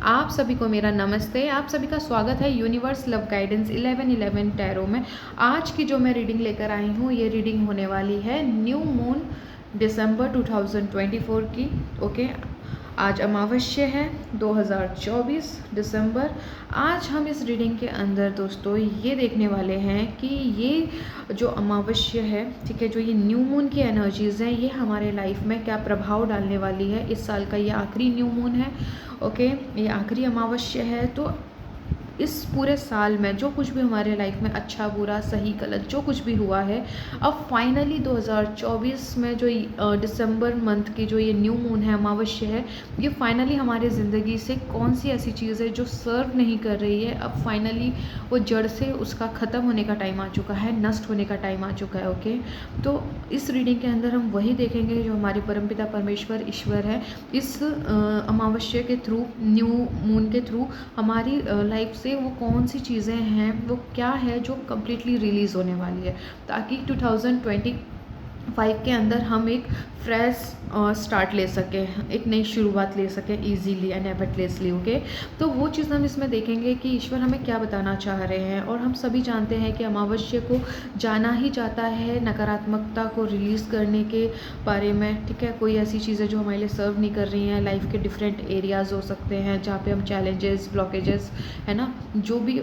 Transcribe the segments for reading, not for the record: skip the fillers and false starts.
आप सभी को मेरा नमस्ते। आप सभी का स्वागत है यूनिवर्स लव गाइडेंस 1111 टैरो में। आज की जो मैं रीडिंग लेकर आई हूँ, ये रीडिंग होने वाली है न्यू मून दिसंबर 2024 की। ओके, आज अमावस्या है 2024 दिसंबर। आज हम इस रीडिंग के अंदर दोस्तों ये देखने वाले हैं कि ये जो अमावस्या है, ठीक है, जो ये न्यू मून की एनर्जीज़ हैं, ये हमारे लाइफ में क्या प्रभाव डालने वाली है। इस साल का ये आखिरी न्यू मून है। ओके, ये आखिरी अमावस्या है। तो इस पूरे साल में जो कुछ भी हमारे लाइफ में अच्छा बुरा सही गलत जो कुछ भी हुआ है, अब फाइनली 2024 में जो दिसंबर मंथ की जो ये न्यू मून है, अमावस्या है, ये फाइनली हमारे ज़िंदगी से कौन सी ऐसी चीज़ है जो सर्व नहीं कर रही है, अब फाइनली वो जड़ से उसका ख़त्म होने का टाइम आ चुका है, नष्ट होने का टाइम आ चुका है। ओके, तो इस रीडिंग के अंदर हम वही देखेंगे जो हमारे परमपिता परमेश्वर ईश्वर है इस अमावस्या के थ्रू, न्यू मून के थ्रू हमारी लाइफ से वो कौन सी चीज़ें हैं, वो क्या है जो कम्प्लीटली रिलीज़ होने वाली है, ताकि 2025 के अंदर हम एक फ्रेश स्टार्ट ले सकें, एक नई शुरुआत ले सकें ईजीली एंड एफर्टलेसली। ओके, तो वो चीज़ हम इसमें देखेंगे कि ईश्वर हमें क्या बताना चाह रहे हैं। और हम सभी जानते हैं कि अमावस्या को जाना ही जाता है नकारात्मकता को रिलीज़ करने के बारे में, ठीक है। कोई ऐसी चीज़ें जो हमारे लिए सर्व नहीं कर रही हैं, लाइफ के डिफरेंट एरियाज़ हो सकते हैं जहाँ पे हम चैलेंजेस ब्लॉकेजेस है ना, जो भी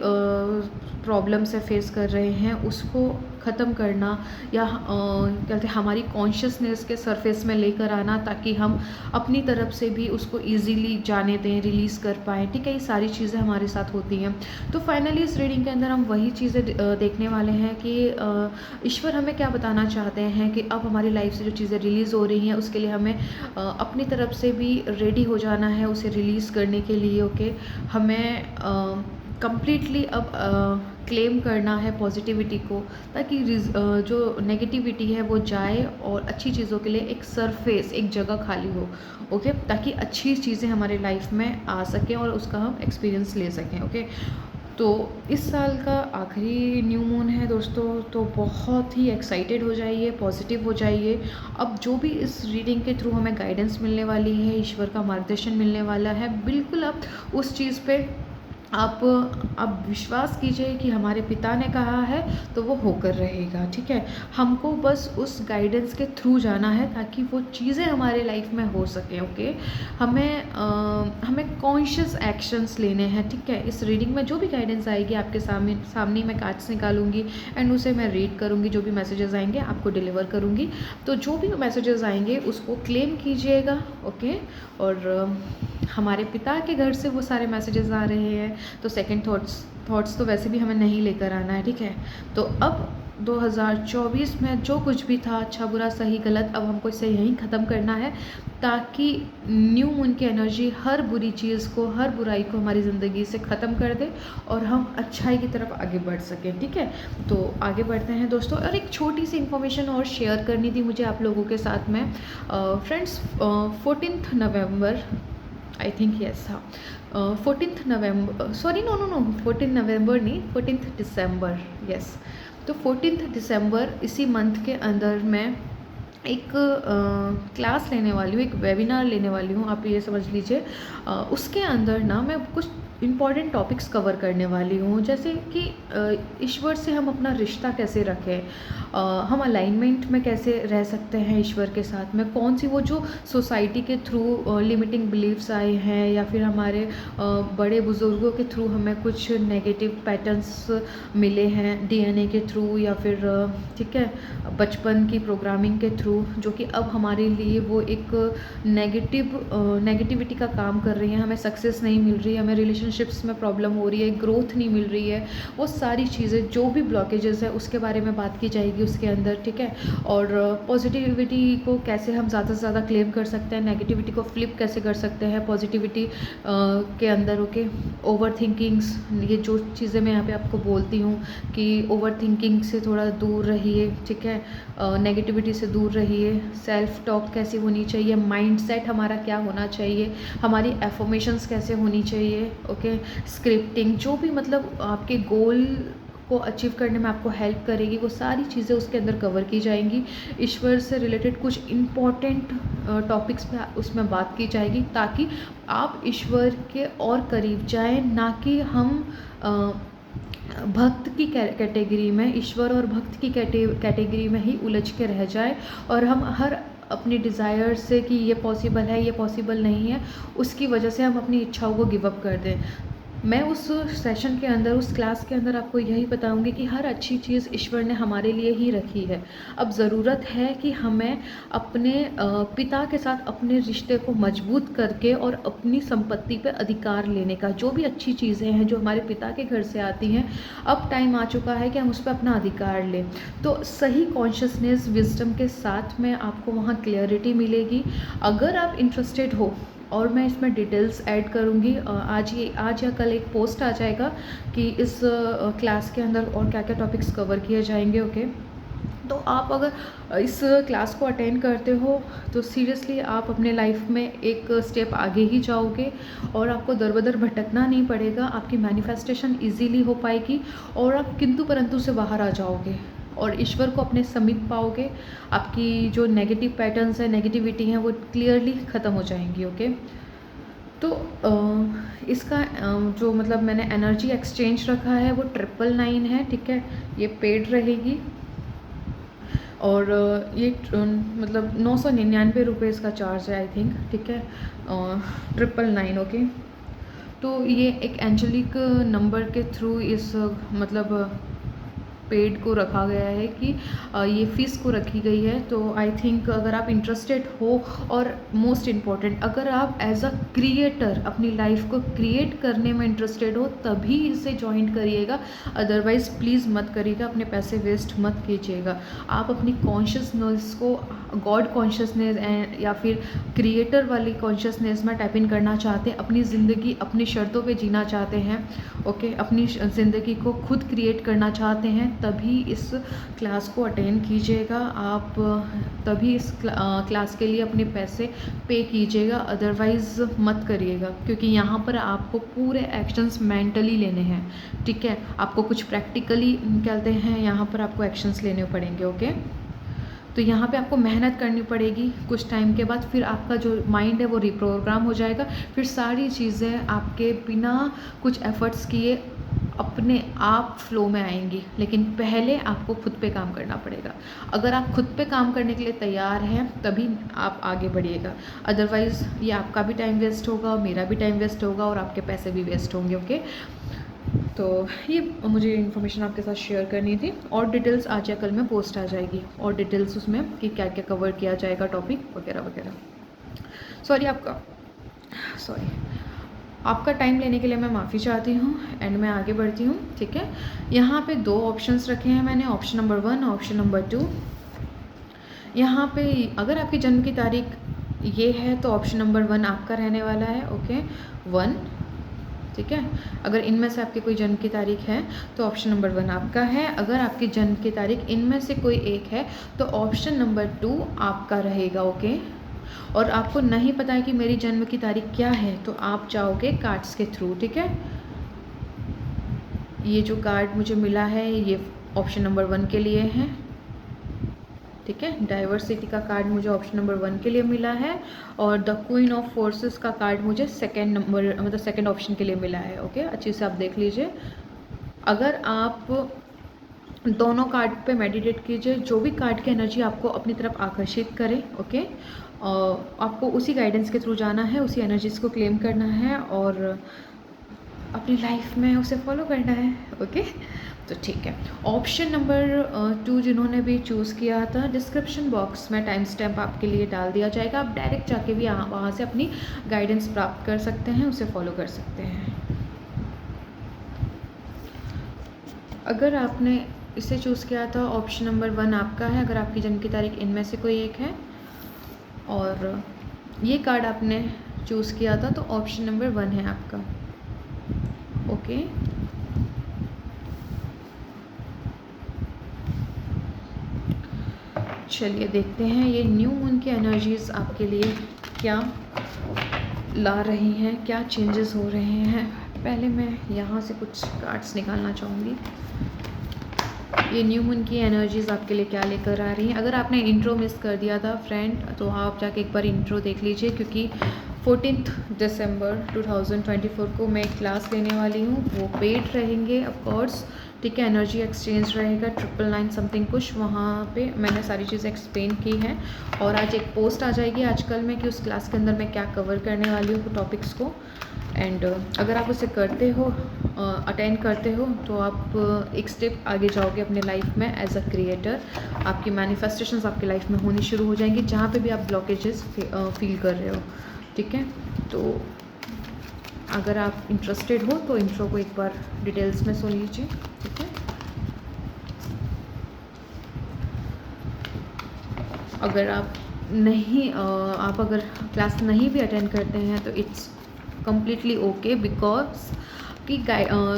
प्रॉब्लम से फेस कर रहे हैं उसको ख़त्म करना, या कहते हैं हमारी कॉन्शियसनेस के सरफेस में लेकर आना, ताकि हम अपनी तरफ से भी उसको इजीली जाने दें, रिलीज़ कर पाएँ, ठीक है। ये सारी चीज़ें हमारे साथ होती हैं। तो फाइनली इस रीडिंग के अंदर हम वही चीज़ें देखने वाले हैं कि ईश्वर हमें क्या बताना चाहते हैं कि अब हमारी लाइफ से जो चीज़ें रिलीज़ हो रही हैं उसके लिए हमें अपनी तरफ से भी रेडी हो जाना है उसे रिलीज़ करने के लिए। ओके, हमें कम्प्लीटली अब क्लेम करना है पॉजिटिविटी को, ताकि जो नेगेटिविटी है वो जाए और अच्छी चीज़ों के लिए एक सरफेस, एक जगह खाली हो। ओके, ताकि अच्छी चीज़ें हमारे लाइफ में आ सकें और उसका हम एक्सपीरियंस ले सकें। ओके, तो इस साल का आखिरी न्यू मून है दोस्तों, तो बहुत ही एक्साइटेड हो जाइए, पॉजिटिव हो जाइए। अब जो भी इस रीडिंग के थ्रू हमें गाइडेंस मिलने वाली है, ईश्वर का मार्गदर्शन मिलने वाला है, बिल्कुल आप उस चीज़ पे आप विश्वास कीजिए कि हमारे पिता ने कहा है तो वो होकर रहेगा, ठीक है। हमको बस उस गाइडेंस के थ्रू जाना है ताकि वो चीज़ें हमारे लाइफ में हो सके। ओके, हमें कॉन्शियस एक्शंस लेने हैं, ठीक है। इस रीडिंग में जो भी गाइडेंस आएगी आपके सामने मैं कांच से निकालूंगी एंड उसे मैं रीड करूँगी। जो भी मैसेजेस आएंगे आपको डिलीवर करूँगी। तो जो भी मैसेजेस आएंगे उसको क्लेम कीजिएगा। ओके, और हमारे पिता के घर से वो सारे मैसेजेस आ रहे हैं, तो सेकंड थॉट्स तो वैसे भी हमें नहीं लेकर आना है, ठीक है। तो अब 2024 में जो कुछ भी था, अच्छा बुरा सही गलत, अब हमको इसे यहीं ख़त्म करना है, ताकि न्यू मून की एनर्जी हर बुरी चीज़ को, हर बुराई को हमारी ज़िंदगी से ख़त्म कर दे और हम अच्छाई की तरफ आगे बढ़ सकें, ठीक है। तो आगे बढ़ते हैं दोस्तों, और एक छोटी सी इन्फॉर्मेशन और शेयर करनी थी मुझे आप लोगों के साथ में। Friends, 14 November, I think yes, हाँ, 14 नवंबर, सॉरी, नो नो नो, 14 नवंबर नहीं, 14 दिसंबर, यस। तो 14 दिसंबर इसी मंथ के अंदर मैं एक क्लास लेने वाली हूँ, एक वेबिनार लेने वाली हूँ, आप ये समझ लीजिए। उसके अंदर ना मैं कुछ इम्पॉर्टेंट टॉपिक्स कवर करने वाली हूँ, जैसे कि ईश्वर से हम अपना रिश्ता कैसे रखें, हम अलाइनमेंट में कैसे रह सकते हैं ईश्वर के साथ में, कौन सी वो जो सोसाइटी के थ्रू लिमिटिंग बिलीव्स आए हैं, या फिर हमारे बड़े बुज़ुर्गों के थ्रू हमें कुछ नेगेटिव पैटर्न्स मिले हैं डीएनए के थ्रू, या फिर ठीक है, बचपन की प्रोग्रामिंग के थ्रू, जो कि अब हमारे लिए वो एक नेगेटिविटी का काम कर रही है, हमें सक्सेस नहीं मिल रही है, हमें रिलेशनशिप्स में प्रॉब्लम हो रही है, ग्रोथ नहीं मिल रही है, वो सारी चीज़ें जो भी ब्लॉकेजेस है उसके बारे में बात की जाएगी उसके अंदर, ठीक है। और पॉजिटिविटी को कैसे हम ज़्यादा से ज़्यादा क्लेम कर सकते हैं, नेगेटिविटी को फ्लिप कैसे कर सकते हैं पॉजिटिविटी के अंदर। ओके, ओवर थिंकिंग्स, ये जो चीज़ें मैं यहाँ पे आपको बोलती हूँ कि ओवर थिंकिंग से थोड़ा दूर रहिए, ठीक है, नेगेटिविटी से दूर रहिए, सेल्फ टॉक कैसी होनी चाहिए, माइंडसेट हमारा क्या होना चाहिए, हमारी एफर्मेशंस कैसे होनी चाहिए। ओके, स्क्रिप्टिंग, जो भी मतलब आपके गोल को अचीव करने में आपको हेल्प करेगी, वो सारी चीज़ें उसके अंदर कवर की जाएंगी। ईश्वर से रिलेटेड कुछ इम्पॉर्टेंट टॉपिक्स पे उसमें बात की जाएगी, ताकि आप ईश्वर के और करीब जाएं, ना कि हम भक्त की कैटेगरी में, ईश्वर और भक्त की कैटेगरी में ही उलझ के रह जाए, और हम हर अपनी डिज़ायर से कि ये पॉसिबल है, ये पॉसिबल नहीं है, उसकी वजह से हम अपनी इच्छाओं को गिव अप कर दें। मैं उस सेशन के अंदर, उस क्लास के अंदर आपको यही बताऊंगी कि हर अच्छी चीज़ ईश्वर ने हमारे लिए ही रखी है। अब ज़रूरत है कि हमें अपने पिता के साथ अपने रिश्ते को मजबूत करके और अपनी संपत्ति पे अधिकार लेने का, जो भी अच्छी चीज़ें हैं जो हमारे पिता के घर से आती हैं, अब टाइम आ चुका है कि हम उस पर अपना अधिकार लें। तो सही कॉन्शियसनेस विजडम के साथ में आपको वहाँ क्लियरिटी मिलेगी। अगर आप इंटरेस्टेड हो, और मैं इसमें डिटेल्स ऐड करूँगी, आज या कल एक पोस्ट आ जाएगा कि इस क्लास के अंदर और क्या क्या टॉपिक्स कवर किए जाएंगे। ओके, तो आप अगर इस क्लास को अटेंड करते हो तो सीरियसली आप अपने लाइफ में एक स्टेप आगे ही जाओगे, और आपको दर बदर भटकना नहीं पड़ेगा, आपकी मैनिफेस्टेशन इजीली हो पाएगी, और आप किंतु परंतु से बाहर आ जाओगे और ईश्वर को अपने समीप पाओगे। आपकी जो नेगेटिव पैटर्न्स है, नेगेटिविटी है, वो क्लियरली ख़त्म हो जाएंगी। ओके, तो इसका जो मतलब मैंने एनर्जी एक्सचेंज रखा है वो 999 है, ठीक है, ये पेड रहेगी, और ये मतलब 999 रुपये इसका चार्ज है आई थिंक, ठीक है, 999। ओके, तो ये एक एंजेलिक नंबर के थ्रू इस मतलब पेड को रखा गया है कि ये फ़ीस को रखी गई है। तो आई थिंक अगर आप इंटरेस्टेड हो, और मोस्ट इम्पॉर्टेंट अगर आप एज अ क्रिएटर अपनी लाइफ को क्रिएट करने में इंटरेस्टेड हो, तभी इसे ज्वाइन करिएगा, अदरवाइज़ प्लीज़ मत करिएगा, अपने पैसे वेस्ट मत कीजिएगा। आप अपनी कॉन्शियसनेस को गॉड कॉन्शियसनेस या फिर क्रिएटर वाली कॉन्शियसनेस में टैप इन करना चाहते हैं, अपनी ज़िंदगी अपनी शर्तों पे जीना चाहते हैं, ओके, अपनी ज़िंदगी को खुद क्रिएट करना चाहते हैं, तभी इस क्लास को अटेंड कीजिएगा। आप तभी इस क्लास के लिए अपने पैसे पे कीजिएगा, अदरवाइज़ मत करिएगा, क्योंकि यहाँ पर आपको पूरे एक्शंस मेंटली लेने हैं, ठीक है, आपको कुछ प्रैक्टिकली कहते हैं, यहाँ पर आपको एक्शंस लेने पड़ेंगे। ओके, तो यहाँ पे आपको मेहनत करनी पड़ेगी, कुछ टाइम के बाद फिर आपका जो माइंड है वो रिप्रोग्राम हो जाएगा, फिर सारी चीज़ें आपके बिना कुछ एफर्ट्स किए अपने आप फ्लो में आएंगी। लेकिन पहले आपको खुद पे काम करना पड़ेगा। अगर आप खुद पे काम करने के लिए तैयार हैं तभी आप आगे बढ़िएगा, अदरवाइज़ ये आपका भी टाइम वेस्ट होगा और मेरा भी टाइम वेस्ट होगा और आपके पैसे भी वेस्ट होंगे। ओके, तो ये मुझे इन्फॉर्मेशन आपके साथ शेयर करनी थी, और डिटेल्स आज या कल में पोस्ट आ जाएगी, और डिटेल्स उसमें कि क्या क्या कवर किया जाएगा, टॉपिक वगैरह वगैरह। सॉरी आपका टाइम लेने के लिए मैं माफ़ी चाहती हूँ, एंड मैं आगे बढ़ती हूँ, ठीक है। यहाँ पे 2 ऑप्शंस रखे हैं मैंने, ऑप्शन नंबर 1, ऑप्शन नंबर 2। यहाँ पे अगर आपकी जन्म की तारीख ये है तो ऑप्शन नंबर 1 आपका रहने वाला है। ओके, 1, ठीक है। अगर इनमें से आपकी कोई जन्म की तारीख है तो ऑप्शन नंबर 1 आपका है। अगर आपकी जन्म की तारीख इनमें से कोई एक है तो ऑप्शन नंबर 2 आपका रहेगा। ओके, और आपको नहीं पता है कि मेरी जन्म की तारीख क्या है तो आप जाओगे कार्ड्स के थ्रू, ठीक है। ये जो कार्ड मुझे मिला है ये ऑप्शन नंबर 1 के लिए है, ठीक है। डाइवर्सिटी का कार्ड मुझे ऑप्शन नंबर 1 के लिए मिला है, और द क्वीन ऑफ फोर्सेस का कार्ड मुझे सेकंड नंबर मतलब सेकंड ऑप्शन के लिए मिला है। ओके, अच्छे से आप देख लीजिए। अगर आप दोनों कार्ड पे मेडिटेट कीजिए, जो भी कार्ड की एनर्जी आपको अपनी तरफ आकर्षित करे, ओके, आपको उसी गाइडेंस के थ्रू जाना है, उसी एनर्जीज को क्लेम करना है और अपनी लाइफ में उसे फॉलो करना है। ओके, तो ठीक है। ऑप्शन नंबर 2 जिन्होंने भी चूज़ किया था, डिस्क्रिप्शन बॉक्स में टाइम स्टैम्प आपके लिए डाल दिया जाएगा, आप डायरेक्ट जाके भी वहाँ से अपनी गाइडेंस प्राप्त कर सकते हैं, उसे फॉलो कर सकते हैं। अगर आपने इसे चूज़ किया था, ऑप्शन नंबर 1 आपका है, अगर आपकी जन्म की तारीख इनमें से कोई एक है, और ये कार्ड आपने चूज़ किया था तो ऑप्शन नंबर 1 है आपका। ओके, चलिए देखते हैं ये न्यू मून की एनर्जीज़ आपके लिए क्या ला रही हैं, क्या चेंजेस हो रहे हैं। पहले मैं यहाँ से कुछ कार्ड्स निकालना चाहूँगी। ये न्यू मून की एनर्जीज़ आपके लिए क्या लेकर आ रही हैं। अगर आपने इंट्रो मिस कर दिया था फ्रेंड, तो आप जाके एक बार इंट्रो देख लीजिए, क्योंकि 14 दिसंबर 2024 को मैं एक क्लास लेने वाली हूँ। वो पेड रहेंगे ऑफकोर्स, ठीक है। एनर्जी एक्सचेंज रहेगा 999 समथिंग कुछ, वहाँ पे मैंने सारी चीज़ें एक्सप्लेन की हैं। और आज एक पोस्ट आ जाएगी आजकल में कि उस क्लास के अंदर मैं क्या कवर करने वाली हूँ टॉपिक्स को। एंड अगर आप उसे करते हो, अटेंड करते हो, तो आप एक स्टेप आगे जाओगे अपने लाइफ में एज अ क्रिएटर। आपकी मैनिफेस्टेशंस आपकी लाइफ में होनी शुरू हो जाएंगी, जहाँ पे भी आप ब्लॉकेजेस फील कर रहे हो, ठीक है। तो अगर आप इंटरेस्टेड हो तो इंट्रो को एक बार डिटेल्स में सुन लीजिए, ठीक है। अगर आप नहीं आप अगर क्लास नहीं भी अटेंड करते हैं तो इट्स कम्प्लीटली ओके, बिकॉज कि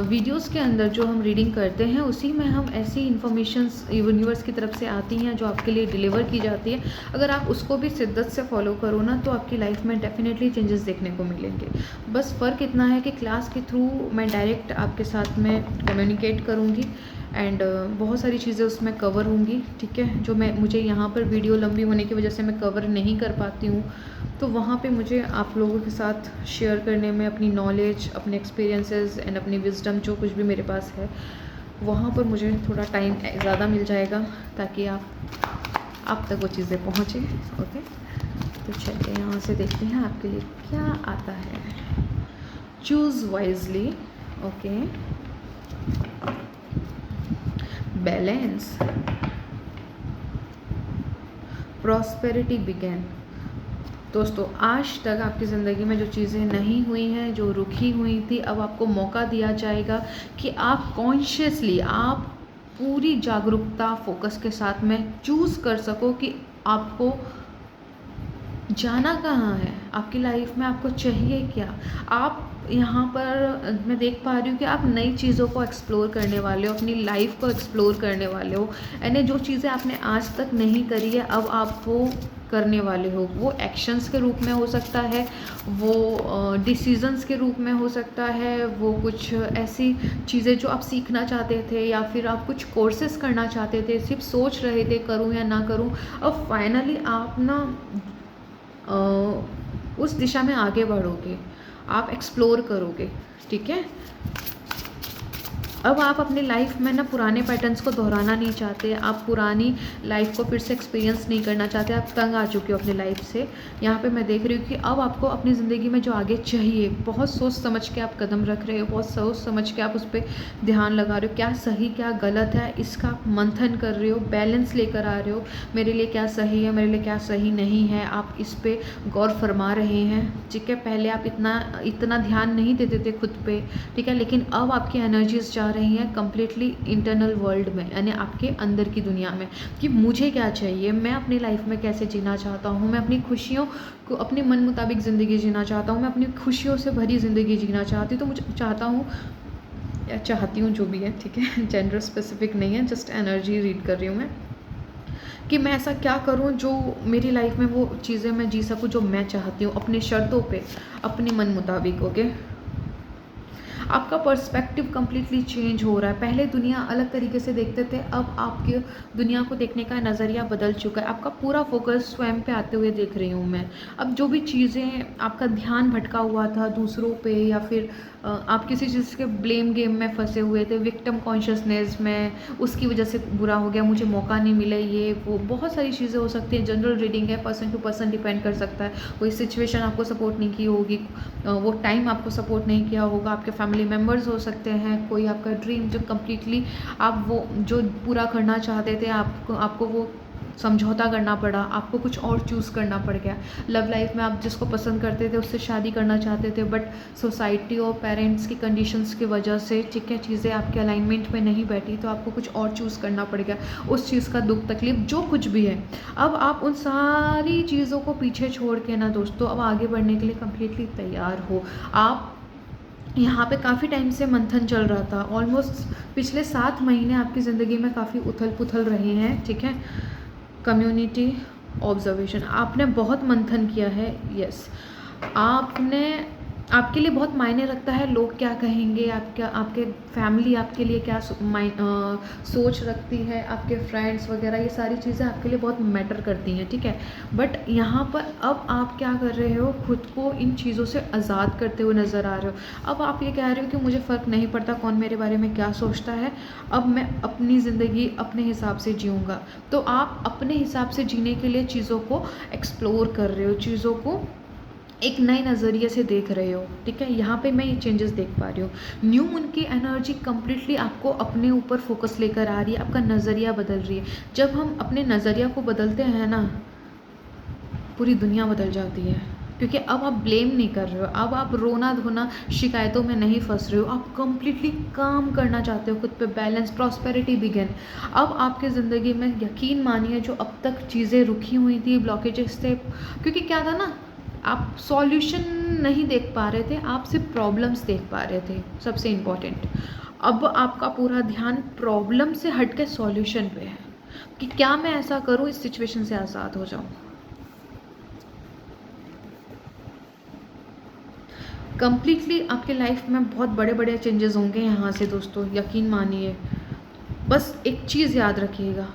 वीडियोस के अंदर जो हम रीडिंग करते हैं उसी में हम ऐसी इन्फॉर्मेशंस यूनिवर्स की तरफ से आती हैं जो आपके लिए डिलीवर की जाती है। अगर आप उसको भी शिद्दत से फॉलो करो ना, तो आपकी लाइफ में डेफिनेटली चेंजेस देखने को मिलेंगे। बस फ़र्क इतना है कि क्लास के थ्रू मैं डायरेक्ट आपके साथ में कम्युनिकेट करूँगी एंड बहुत सारी चीज़ें उसमें कवर होंगी, ठीक है। जो मुझे यहाँ पर वीडियो लंबी होने की वजह से मैं कवर नहीं कर पाती हूँ, तो वहाँ पे मुझे आप लोगों के साथ शेयर करने में अपनी नॉलेज, अपने एक्सपीरियंसेस एंड अपनी विजडम जो कुछ भी मेरे पास है, वहाँ पर मुझे थोड़ा टाइम ज़्यादा मिल जाएगा, ताकि आप तक वो चीज़ें पहुँचे, ओके। तो चलिए यहाँ से देखते हैं आपके लिए क्या आता है। Choose wisely, okay. Balance, prosperity begin. दोस्तों, आज तक आपकी ज़िंदगी में जो चीज़ें नहीं हुई हैं, जो रुकी हुई थी, अब आपको मौका दिया जाएगा कि आप कॉन्शियसली, आप पूरी जागरूकता फोकस के साथ में चूज़ कर सको कि आपको जाना कहाँ है, आपकी लाइफ में आपको चाहिए क्या। आप यहाँ पर मैं देख पा रही हूँ कि आप नई चीज़ों को एक्सप्लोर करने वाले हो, अपनी लाइफ को एक्सप्लोर करने वाले हो, यानी जो चीज़ें आपने आज तक नहीं करी है अब आप वो करने वाले हो। वो एक्शंस के रूप में हो सकता है, वो डिसीजंस के रूप में हो सकता है, वो कुछ ऐसी चीज़ें जो आप सीखना चाहते थे, या फिर आप कुछ कोर्सेज करना चाहते थे, सिर्फ सोच रहे थे करूँ या ना करूँ, अब फाइनली आप ना उस दिशा में आगे बढ़ोगे, आप एक्सप्लोर करोगे, ठीक है। अब आप अपनी लाइफ में ना पुराने पैटर्न्स को दोहराना नहीं चाहते, आप पुरानी लाइफ को फिर से एक्सपीरियंस नहीं करना चाहते, आप तंग आ चुके हो अपनी लाइफ से। यहाँ पे मैं देख रही हूँ कि अब आपको अपनी ज़िंदगी में जो आगे चाहिए, बहुत सोच समझ के आप कदम रख रहे हो, बहुत सोच समझ के आप उस पर ध्यान लगा रहे हो, क्या सही क्या गलत है इसका आप मंथन कर रहे हो, बैलेंस लेकर आ रहे हो, मेरे लिए क्या सही है, मेरे लिए क्या सही नहीं है, आप इस पर गौर फरमा रहे हैं, ठीक है। पहले आप इतना ध्यान नहीं देते थे खुद पे, ठीक है, लेकिन अब आपकी एनर्जीज जा रही हैं कम्प्लीटली इंटरनल वर्ल्ड में, यानी आपके अंदर की दुनिया में, कि मुझे क्या चाहिए, मैं अपनी लाइफ में कैसे जीना चाहता हूँ, मैं अपनी खुशियों को अपने मन मुताबिक ज़िंदगी जीना चाहता हूँ, मैं अपनी खुशियों से भरी ज़िंदगी जीना चाहती हूँ। तो मुझे चाहता हूँ या चाहती हूँ, जो भी है, ठीक है, जेंडर स्पेसिफिक नहीं है, जस्ट एनर्जी रीड कर रही हूँ मैं, कि मैं ऐसा क्या करूं जो मेरी लाइफ में वो चीज़ें मैं जी सकूं जो मैं चाहती हूँ, अपने शर्तों पे, अपने मन मुताबिक, ओके। आपका पर्सपेक्टिव कम्प्लीटली चेंज हो रहा है। पहले दुनिया अलग तरीके से देखते थे, अब आपके दुनिया को देखने का नज़रिया बदल चुका है। आपका पूरा फोकस स्वयं पे आते हुए देख रही हूँ मैं। अब जो भी चीज़ें आपका ध्यान भटका हुआ था दूसरों पे, या फिर आप किसी चीज़ के ब्लेम गेम में फंसे हुए थे, विक्टिम कॉन्शियसनेस में, उसकी वजह से बुरा हो गया, मुझे मौका नहीं मिला, ये वो बहुत सारी चीज़ें हो सकती हैं। जनरल रीडिंग है, पर्सन टू पर्सन डिपेंड कर सकता है। कोई सिचुएशन आपको सपोर्ट नहीं की होगी, वो टाइम आपको सपोर्ट नहीं किया होगा, आपके फैमिली मेम्बर्स हो सकते हैं, कोई आपका ड्रीम जो कम्प्लीटली आप वो जो पूरा करना चाहते थे, आपको वो समझौता करना पड़ा, आपको कुछ और चूज़ करना पड़ गया। लव लाइफ में आप जिसको पसंद करते थे उससे शादी करना चाहते थे, बट सोसाइटी और पेरेंट्स की कंडीशंस की वजह से, ठीक है, चीज़ें आपके अलाइनमेंट में नहीं बैठी, तो आपको कुछ और चूज़ करना पड़ गया। उस चीज़ का दुख तकलीफ जो कुछ भी है, अब आप उन सारी चीज़ों को पीछे छोड़ के ना दोस्तों, अब आगे बढ़ने के लिए कम्प्लीटली तैयार हो। आप यहाँ पे काफ़ी टाइम से मंथन चल रहा था, ऑलमोस्ट पिछले 7 महीने आपकी ज़िंदगी में काफ़ी उथल पुथल रहे हैं, ठीक है। कम्युनिटी ऑब्जर्वेशन, आपने बहुत मंथन किया है, यस, आपने आपके लिए बहुत मायने रखता है लोग क्या कहेंगे, आपके फैमिली आपके लिए क्या सोच रखती है, आपके फ्रेंड्स वगैरह, ये सारी चीज़ें आपके लिए बहुत मैटर करती हैं, ठीक है। बट यहाँ पर अब आप क्या कर रहे हो, खुद को इन चीज़ों से आज़ाद करते हुए नज़र आ रहे हो। अब आप ये कह रहे हो कि मुझे फ़र्क नहीं पड़ता कौन मेरे बारे में क्या सोचता है, अब मैं अपनी ज़िंदगी अपने हिसाब से जीऊँगा। तो आप अपने हिसाब से जीने के लिए चीज़ों को एक्सप्लोर कर रहे हो, चीज़ों को एक नए नज़रिए से देख रहे हो, ठीक है। यहाँ पे मैं ये चेंजेस देख पा रही हूँ। न्यू मून की एनर्जी कम्प्लीटली आपको अपने ऊपर फोकस लेकर आ रही है, आपका नज़रिया बदल रही है। जब हम अपने नज़रिया को बदलते हैं ना, पूरी दुनिया बदल जाती है, क्योंकि अब आप ब्लेम नहीं कर रहे हो, अब आप रोना धोना शिकायतों में नहीं फंस रहे हो, आप कम्प्लीटली काम करना चाहते हो खुद पे, बैलेंस, प्रॉस्पेरिटी बिगिन। अब आपके ज़िंदगी में यकीन मानिए जो अब तक चीज़ें रुकी हुई थी, ब्लॉकेजेस थे, क्योंकि क्या था ना, आप सॉल्यूशन नहीं देख पा रहे थे, आप सिर्फ प्रॉब्लम्स देख पा रहे थे, सबसे इम्पॉर्टेंट। अब आपका पूरा ध्यान प्रॉब्लम से हट के सॉल्यूशन पे है कि क्या मैं ऐसा करूँ इस सिचुएशन से आज़ाद हो जाऊँ। कंप्लीटली आपके लाइफ में बहुत बड़े बड़े चेंजेस होंगे यहाँ से दोस्तों, यकीन मानिए। बस एक चीज़ याद रखिएगा,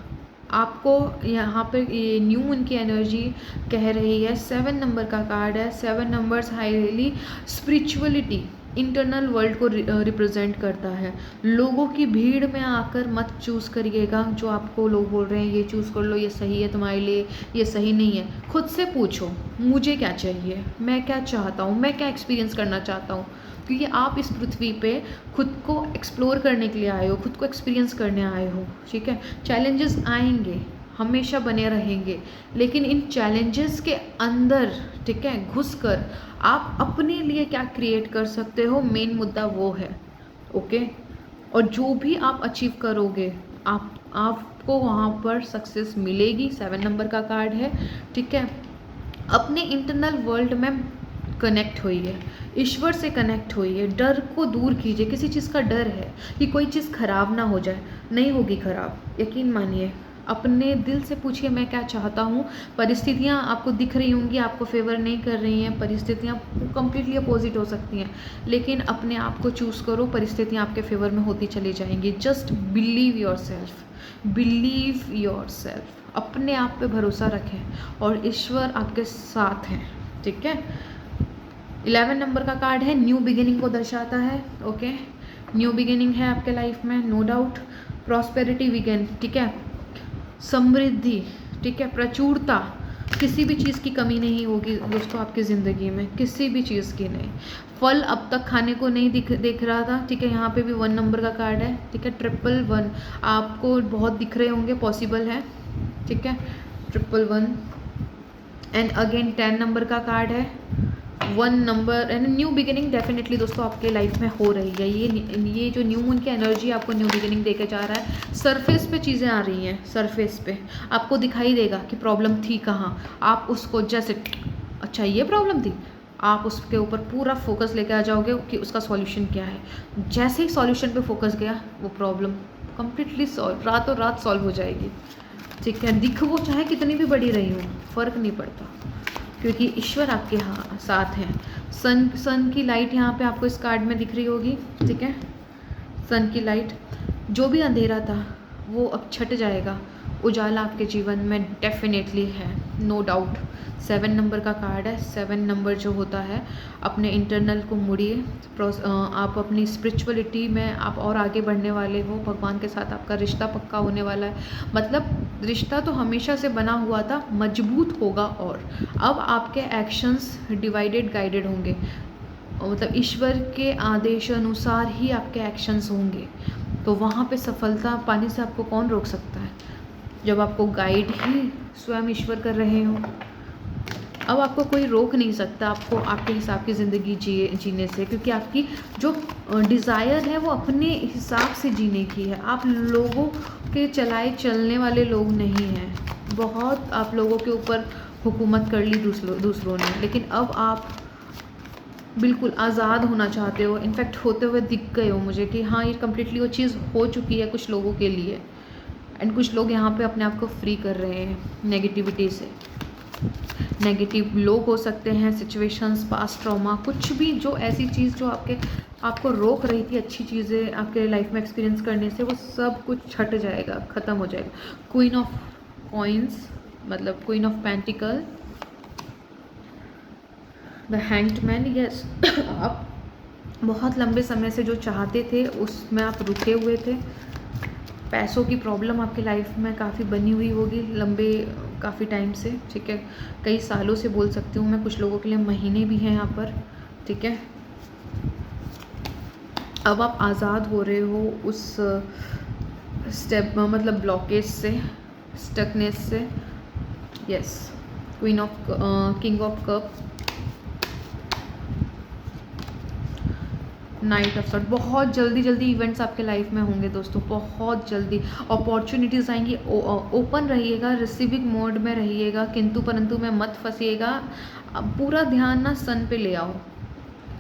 आपको यहाँ पे ये न्यू मून की एनर्जी कह रही है, 7 नंबर का कार्ड है। 7 numbers highly spirituality, internal world को रिप्रेजेंट करता है। लोगों की भीड़ में आकर मत चूज़ करिएगा, जो आपको लोग बोल रहे हैं ये चूज़ कर लो, ये सही है तुम्हारे लिए, ये सही नहीं है। खुद से पूछो मुझे क्या चाहिए, मैं क्या चाहता हूँ, मैं क्या एक्सपीरियंस करना चाहता हूँ, क्योंकि आप इस पृथ्वी पे खुद को एक्सप्लोर करने के लिए आए हो, खुद को एक्सपीरियंस करने आए हो, ठीक है। चैलेंजेस आएंगे, हमेशा बने रहेंगे, लेकिन इन चैलेंजेस के अंदर, ठीक है, घुसकर आप अपने लिए क्या क्रिएट कर सकते हो, मेन मुद्दा वो है, ओके। और जो भी आप अचीव करोगे, आपको वहाँ पर सक्सेस मिलेगी। 7 नंबर का कार्ड है, ठीक है। अपने इंटरनल वर्ल्ड में कनेक्ट होइए, ईश्वर से कनेक्ट होइए, डर को दूर कीजिए। किसी चीज़ का डर है कि कोई चीज़ खराब ना हो जाए, नहीं होगी खराब, यकीन मानिए। अपने दिल से पूछिए मैं क्या चाहता हूँ। परिस्थितियाँ आपको दिख रही होंगी, आपको फेवर नहीं कर रही हैं, परिस्थितियाँ कम्प्लीटली अपोजिट हो सकती हैं, लेकिन अपने आप को चूज़ करो, परिस्थितियाँ आपके फेवर में होती चली जाएंगी। Just believe your self, believe your self, अपने आप पे भरोसा रखें और ईश्वर आपके साथ हैं, ठीक है। 11 नंबर का कार्ड है, न्यू बिगिनिंग को दर्शाता है, ओके। न्यू बिगिनिंग है आपके लाइफ में, नो डाउट। प्रॉस्पेरिटी बिगिन, ठीक है, समृद्धि, ठीक है, प्रचुरता, किसी भी चीज़ की कमी नहीं होगी दोस्तों आपकी ज़िंदगी में, किसी भी चीज़ की नहीं। फल अब तक खाने को नहीं दिख रहा था, ठीक है। यहाँ पे भी 1 नंबर का कार्ड है, ठीक है। 111 आपको बहुत दिख रहे होंगे, पॉसिबल है, ठीक है। 111 एंड अगेन 10 नंबर का कार्ड है, 1 number and new beginning definitely दोस्तों आपके लाइफ में हो रही है। ये जो न्यू मून की एनर्जी आपको न्यू बिगिनिंग देके जा रहा है। सरफेस पे चीज़ें आ रही हैं, सरफेस पे आपको दिखाई देगा कि प्रॉब्लम थी कहाँ, आप उसको जैसे अच्छा ये प्रॉब्लम थी, आप उसके ऊपर पूरा फोकस लेके आ जाओगे कि उसका सॉल्यूशन क्या है। जैसे ही सॉल्यूशन पे फोकस गया, वो प्रॉब्लम कम्प्लीटली सॉल्व, रातों रात सॉल्व हो जाएगी, ठीक है। दिख वो चाहे कितनी भी बड़ी रही हो, फ़र्क नहीं पड़ता, क्योंकि ईश्वर आपके साथ हैं। सन की लाइट यहाँ पे आपको इस कार्ड में दिख रही होगी, ठीक है। सन की लाइट, जो भी अंधेरा था वो अब छट जाएगा, उजाला आपके जीवन में डेफिनेटली है, नो डाउट। 7 नंबर का कार्ड है। 7 नंबर जो होता है, अपने इंटरनल को मुड़िए, आप अपनी स्पिरिचुअलिटी में आप और आगे बढ़ने वाले हो, भगवान के साथ आपका रिश्ता पक्का होने वाला है। मतलब रिश्ता तो हमेशा से बना हुआ था, मजबूत होगा, और अब आपके एक्शंस डिवाइडेड गाइडेड होंगे, मतलब ईश्वर के आदेश अनुसार ही आपके एक्शंस होंगे। तो वहाँ पे सफलता पाने से आपको कौन रोक सकता है, जब आपको गाइड ही स्वयं ईश्वर कर रहे हो। अब आपको कोई रोक नहीं सकता आपको आपके हिसाब की ज़िंदगी जीने से, क्योंकि आपकी जो डिज़ायर है वो अपने हिसाब से जीने की है। आप लोगों के चलाए चलने वाले लोग नहीं हैं। बहुत आप लोगों के ऊपर हुकूमत कर ली दूसरों ने, लेकिन अब आप बिल्कुल आज़ाद होना चाहते हो। इनफैक्ट होते हुए दिख गए हो मुझे कि हाँ, ये कम्प्लीटली वो चीज़ हो चुकी है कुछ लोगों के लिए, एंड कुछ लोग यहाँ पे अपने आप को फ्री कर रहे हैं नेगेटिविटी से। नेगेटिव लोग हो सकते हैं, सिचुएशंस, पास्ट ट्रॉमा, कुछ भी जो ऐसी चीज़ जो आपको रोक रही थी अच्छी चीज़ें आपके लाइफ में एक्सपीरियंस करने से, वो सब कुछ छट जाएगा, ख़त्म हो जाएगा। क्वीन ऑफ कॉइंस मतलब queen of pentacle, the hanged man. Yes, आप बहुत लंबे समय से जो चाहते थे उसमें आप रुके हुए थे। पैसों की प्रॉब्लम आपकी लाइफ में काफ़ी बनी हुई होगी लंबे काफ़ी टाइम से, ठीक है, कई सालों से बोल सकती हूँ मैं, कुछ लोगों के लिए महीने भी हैं यहाँ पर, ठीक है। अब आप आज़ाद हो रहे हो उस स्टेप मतलब ब्लॉकेज से, स्टकनेस से। Yes, queen of king of cup, night of sort. बहुत जल्दी जल्दी इवेंट्स आपके लाइफ में होंगे दोस्तों, बहुत जल्दी अपॉर्चुनिटीज़ आएंगी। ओपन रहिएगा, रिसीविंग मोड में रहिएगा, किंतु परंतु में मत फंसिएगा। अब पूरा ध्यान ना सन पे ले आओ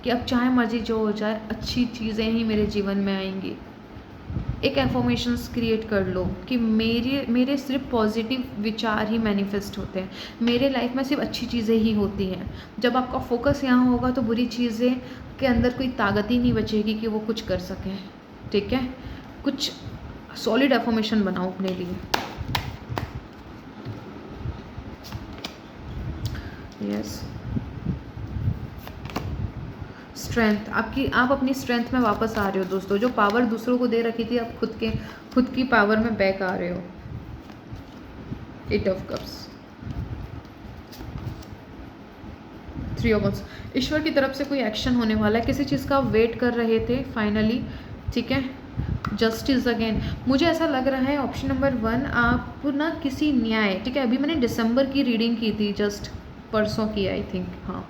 कि अब चाहे मर्जी जो हो जाए, अच्छी चीज़ें ही मेरे जीवन में आएंगी। एक एफर्मेशंस क्रिएट कर लो कि मेरे सिर्फ पॉजिटिव विचार ही मैनिफेस्ट होते हैं, मेरे लाइफ में सिर्फ अच्छी चीज़ें ही होती हैं। जब आपका फोकस यहाँ होगा तो बुरी चीज़ें के अंदर कोई ताकत ही नहीं बचेगी कि वो कुछ कर सकें, ठीक है। कुछ सॉलिड एफर्मेशन बनाओ अपने लिए। यस, स्ट्रेंथ आपकी, आप अपनी स्ट्रेंथ में वापस आ रहे हो दोस्तों। जो पावर दूसरों को दे रखी थी, आप खुद की पावर में बैक आ रहे हो। 8 ऑफ कप्स, 3 ऑफ वांड्स। ईश्वर की तरफ से कोई एक्शन होने वाला है, किसी चीज़ का आप वेट कर रहे थे फाइनली, ठीक है। जस्टिस अगेन, मुझे ऐसा लग रहा है ऑप्शन नंबर 1 आप ना किसी न्याय, ठीक है। अभी मैंने दिसंबर की रीडिंग की थी, जस्ट परसों की आई थिंक, हाँ,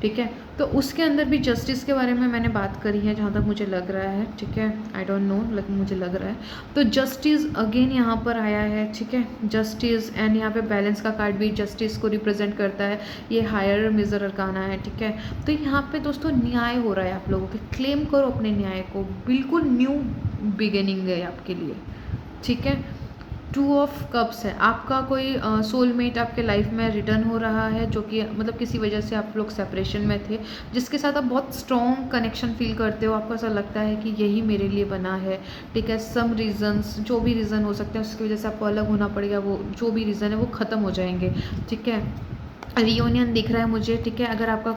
ठीक है। तो उसके अंदर भी जस्टिस के बारे में मैंने बात करी है जहाँ तक मुझे लग रहा है, ठीक है। आई डोंट नो, मुझे लग रहा है। तो जस्टिस अगेन यहाँ पर आया है, ठीक है। जस्टिस एंड यहाँ पे बैलेंस का कार्ड भी जस्टिस को रिप्रेजेंट करता है। ये हायर मेजर अरकाना है, ठीक है। तो यहाँ पे दोस्तों न्याय हो रहा है आप लोगों के, क्लेम करो अपने न्याय को, बिल्कुल न्यू बिगिनिंग है आपके लिए, ठीक है। 2 ऑफ कप्स है, आपका कोई सोलमेट आपके लाइफ में रिटर्न हो रहा है, जो कि मतलब किसी वजह से आप लोग सेपरेशन में थे, जिसके साथ आप बहुत स्ट्रॉन्ग कनेक्शन फील करते हो। आपको ऐसा लगता है कि यही मेरे लिए बना है, ठीक है। सम रीजंस, जो भी रीज़न हो सकते हैं उसकी वजह से आपको अलग होना पड़ेगा, वो जो भी रीज़न है वो ख़त्म हो जाएंगे, ठीक है। रियूनियन दिख रहा है मुझे, ठीक है। अगर आपका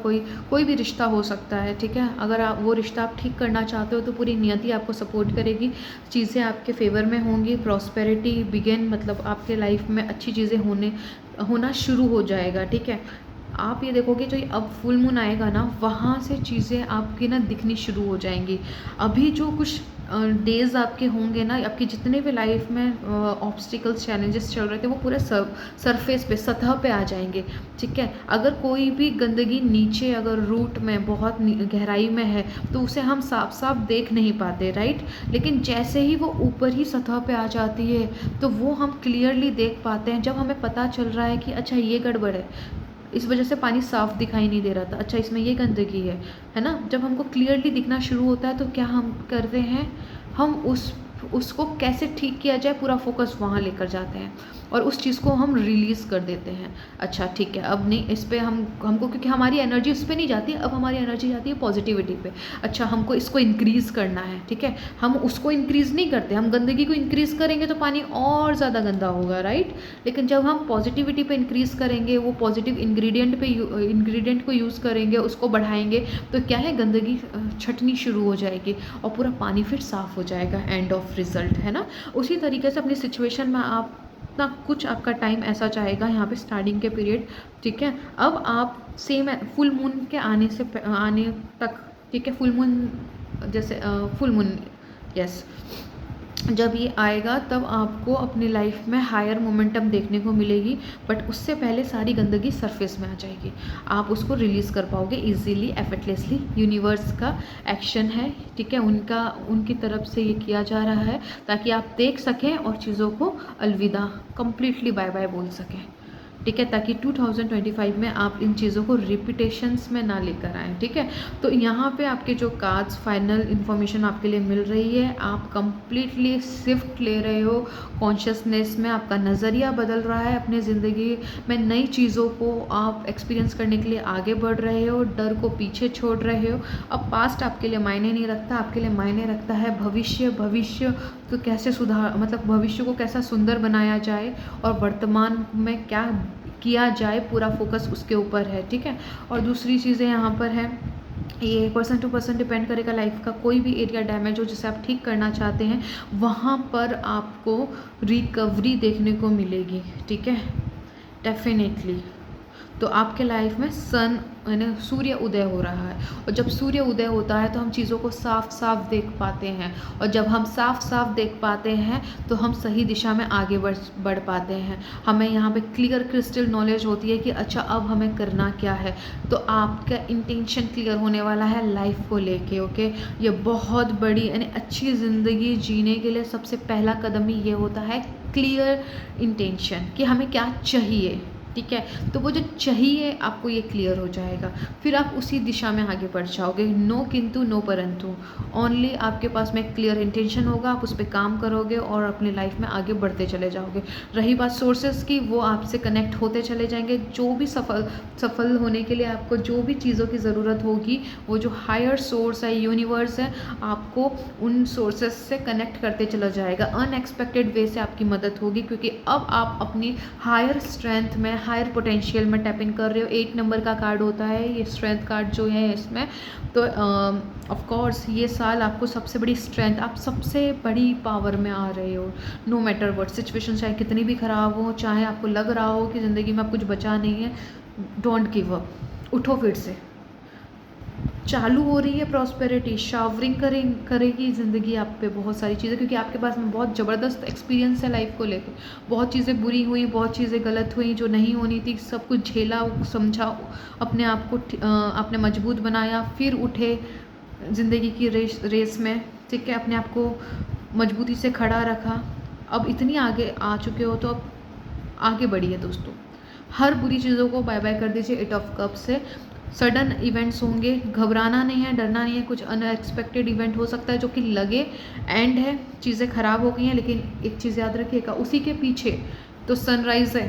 कोई भी रिश्ता हो सकता है, ठीक है। अगर आप वो रिश्ता आप ठीक करना चाहते हो तो पूरी नियति आपको सपोर्ट करेगी, चीज़ें आपके फेवर में होंगी, प्रॉस्पेरिटी बिगिन, मतलब आपके लाइफ में अच्छी चीज़ें होना शुरू हो जाएगा, ठीक है। आप ये देखोगे जो अब फुल मून आएगा ना, वहाँ से चीज़ें आपकी ना दिखनी शुरू हो जाएंगी। अभी जो कुछ डेज़ आपके होंगे ना, आपकी जितने भी लाइफ में ऑब्स्टिकल्स, चैलेंजेस चल रहे थे, वो पूरे सरफेस पे, सतह पे आ जाएंगे, ठीक है। अगर कोई भी गंदगी नीचे अगर रूट में बहुत गहराई में है तो उसे हम साफ साफ देख नहीं पाते, राइट। लेकिन जैसे ही वो ऊपर ही सतह पे आ जाती है तो वो हम क्लियरली देख पाते हैं, जब हमें पता चल रहा है कि अच्छा ये गड़बड़ है, इस वजह से पानी साफ दिखाई नहीं दे रहा था, अच्छा इसमें ये गंदगी है ना। जब हमको क्लियरली दिखना शुरू होता है तो क्या हम करते हैं, हम उसको कैसे ठीक किया जाए पूरा फोकस वहाँ लेकर जाते हैं और उस चीज़ को हम रिलीज़ कर देते हैं। अच्छा ठीक है, अब नहीं इस पर हमको, क्योंकि हमारी एनर्जी उस पर नहीं जाती, अब हमारी एनर्जी जाती है पॉजिटिविटी पे। अच्छा हमको इसको इंक्रीज़ करना है, ठीक है। हम उसको इंक्रीज़ नहीं करते, हम गंदगी को इंक्रीज़ करेंगे तो पानी और ज़्यादा गंदा होगा, राइट। लेकिन जब हम पॉजिटिविटी पे इंक्रीज़ करेंगे, वो पॉजिटिव इंग्रेडिएंट को यूज़ करेंगे, उसको बढ़ाएंगे, तो क्या है, गंदगी छटनी शुरू हो जाएगी और पूरा पानी फिर साफ़ हो जाएगा, एंड ऑफ रिजल्ट, है ना। उसी तरीके से अपनी सिचुएशन में आप ना कुछ आपका टाइम ऐसा चाहेगा यहाँ पे स्टार्टिंग के पीरियड, ठीक है। अब आप सेम फुल मून के आने तक, ठीक है, फुल मून जैसे फुल मून, यस, जब ये आएगा तब आपको अपनी लाइफ में हायर मोमेंटम देखने को मिलेगी, बट उससे पहले सारी गंदगी सरफेस में आ जाएगी, आप उसको रिलीज़ कर पाओगे इजीली, एफर्टलेसली। यूनिवर्स का एक्शन है, ठीक है, उनकी तरफ से ये किया जा रहा है ताकि आप देख सकें और चीज़ों को अलविदा, कंप्लीटली बाय बाय बोल सकें, ठीक है, ताकि 2025 में आप इन चीज़ों को रिपीटेशंस में ना लेकर आएँ। ठीक है, तो यहाँ पे आपके जो कार्ड्स फाइनल इन्फॉर्मेशन आपके लिए मिल रही है, आप कंप्लीटली शिफ्ट ले रहे हो कॉन्शियसनेस में, आपका नज़रिया बदल रहा है, अपनी ज़िंदगी में नई चीज़ों को आप एक्सपीरियंस करने के लिए आगे बढ़ रहे हो, डर को पीछे छोड़ रहे हो। अब पास्ट आपके लिए मायने नहीं रखता, आपके लिए मायने रखता है भविष्य। भविष्य को कैसे सुधार, मतलब भविष्य को कैसा सुंदर बनाया जाए और वर्तमान में क्या किया जाए, पूरा फोकस उसके ऊपर है। ठीक है, और दूसरी चीज़ें यहाँ पर है, ये पर्सन टू पर्सन डिपेंड करेगा। लाइफ का कोई भी एरिया डैमेज हो जिसे आप ठीक करना चाहते हैं, वहाँ पर आपको रिकवरी देखने को मिलेगी। ठीक है, डेफिनेटली। तो आपके लाइफ में सन यानी सूर्य उदय हो रहा है, और जब सूर्य उदय होता है तो हम चीज़ों को साफ साफ देख पाते हैं, और जब हम साफ साफ देख पाते हैं तो हम सही दिशा में आगे बढ़ पाते हैं। हमें यहाँ पे क्लियर क्रिस्टल नॉलेज होती है कि अच्छा अब हमें करना क्या है। तो आपका इंटेंशन क्लियर होने वाला है लाइफ को लेके। ओके, ये बहुत बड़ी यानी अच्छी ज़िंदगी जीने के लिए सबसे पहला कदम ही ये होता है क्लियर इंटेंशन, कि हमें क्या चाहिए। ठीक है, तो वो जो चाहिए आपको ये क्लियर हो जाएगा, फिर आप उसी दिशा में आगे बढ़ जाओगे। नो किंतु नो परंतु, ओनली आपके पास में क्लियर इंटेंशन होगा, आप उस पर काम करोगे और अपनी लाइफ में आगे बढ़ते चले जाओगे। रही बात सोर्सेज की, वो आपसे कनेक्ट होते चले जाएंगे। जो भी सफल होने के लिए आपको जो भी चीज़ों की ज़रूरत होगी, वो जो हायर सोर्स है, यूनिवर्स है, आपको उन सोर्सेज से कनेक्ट करते चला जाएगा। अनएक्सपेक्टेड वे से आपकी मदद होगी, क्योंकि अब आप अपनी हायर स्ट्रेंथ में, हायर पोटेंशियल में टैप इन कर रहे हो। 8 नंबर का कार्ड होता है ये स्ट्रेंथ कार्ड जो है इसमें। तो ऑफ कोर्स ये साल आपको सबसे बड़ी स्ट्रेंथ, आप सबसे बड़ी पावर में आ रहे हो। नो मैटर व्हाट सिचुएशन, चाहे कितनी भी ख़राब हो, चाहे आपको लग रहा हो कि ज़िंदगी में अब कुछ बचा नहीं है, डोंट गिव अप, उठो फिर से। चालू हो रही है प्रॉस्पेरिटी, शावरिंग करेगी ज़िंदगी आप पे बहुत सारी चीज़ें, क्योंकि आपके पास में बहुत ज़बरदस्त एक्सपीरियंस है लाइफ को लेकर। बहुत चीज़ें बुरी हुई, बहुत चीज़ें गलत हुई जो नहीं होनी थी, सब कुछ झेला, समझा, अपने आप को आपने मजबूत बनाया, फिर उठे ज़िंदगी की रेस में। ठीक है, अपने आप को मजबूती से खड़ा रखा। अब इतनी आगे आ चुके हो तो अब आगे बढ़िए दोस्तों। हर बुरी चीज़ों को बाय बाय कर दीजिए 8 ऑफ कप से। सडन इवेंट्स होंगे, घबराना नहीं है, डरना नहीं है। कुछ अनएक्सपेक्टेड इवेंट हो सकता है जो कि लगे एंड है, चीज़ें ख़राब हो गई हैं, लेकिन एक चीज़ याद रखिएगा, उसी के पीछे तो सनराइज़ है।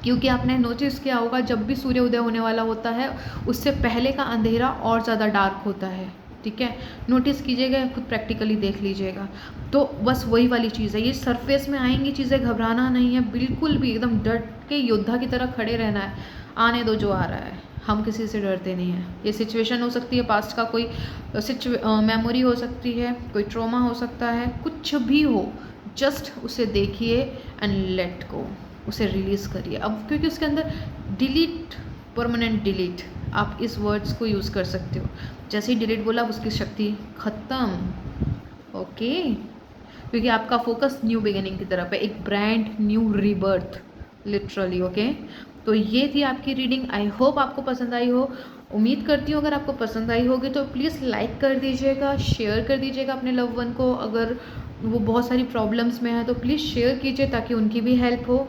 क्योंकि आपने नोटिस किया होगा, जब भी सूर्य उदय होने वाला होता है उससे पहले का अंधेरा और ज़्यादा डार्क होता है। ठीक है, नोटिस कीजिएगा, खुद प्रैक्टिकली देख लीजिएगा। तो बस वही वाली चीज़ है, ये सरफेस में आएंगी चीज़ें, घबराना नहीं है बिल्कुल भी, एकदम डट के योद्धा की तरह खड़े रहना है। आने दो जो आ रहा है, हम किसी से डरते नहीं हैं। ये सिचुएशन हो सकती है, पास्ट का कोई मेमोरी हो सकती है, कोई ट्रॉमा हो सकता है, कुछ भी हो, जस्ट उसे देखिए एंड लेट गो, उसे रिलीज़ करिए। अब क्योंकि उसके अंदर डिलीट, परमानेंट डिलीट, आप इस वर्ड्स को यूज़ कर सकते हो। जैसे ही डिलीट बोला उसकी शक्ति ख़त्म। ओके, क्योंकि आपका फोकस न्यू बिगिनिंग की तरफ है, एक brand new rebirth literally. Okay, तो ये थी आपकी रीडिंग। आई होप आपको पसंद आई हो। उम्मीद करती हूँ अगर आपको पसंद आई होगी तो प्लीज़ लाइक कर दीजिएगा, शेयर कर दीजिएगा अपने लव वन को। अगर वो बहुत सारी प्रॉब्लम्स में है तो प्लीज़ शेयर कीजिए ताकि उनकी भी हेल्प हो।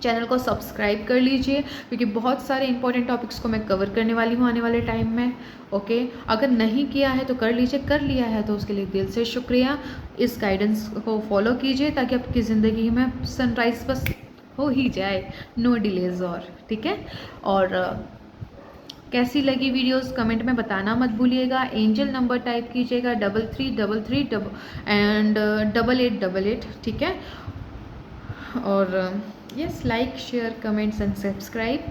चैनल को सब्सक्राइब कर लीजिए, क्योंकि बहुत सारे इंपॉर्टेंट टॉपिक्स को मैं कवर करने वाली हूँ आने वाले टाइम में। ओके, अगर नहीं किया है तो कर लीजिए, कर लिया है तो उसके लिए दिल से शुक्रिया। इस गाइडेंस को फॉलो कीजिए ताकि आपकी ज़िंदगी में सनराइज़ बस हो ही जाए, नो डिलेज और। ठीक है, और कैसी लगी वीडियोस कमेंट में बताना मत भूलिएगा। एंजल नंबर टाइप कीजिएगा 3333 एंड 8888। ठीक है, और yes, like share comments and subscribe.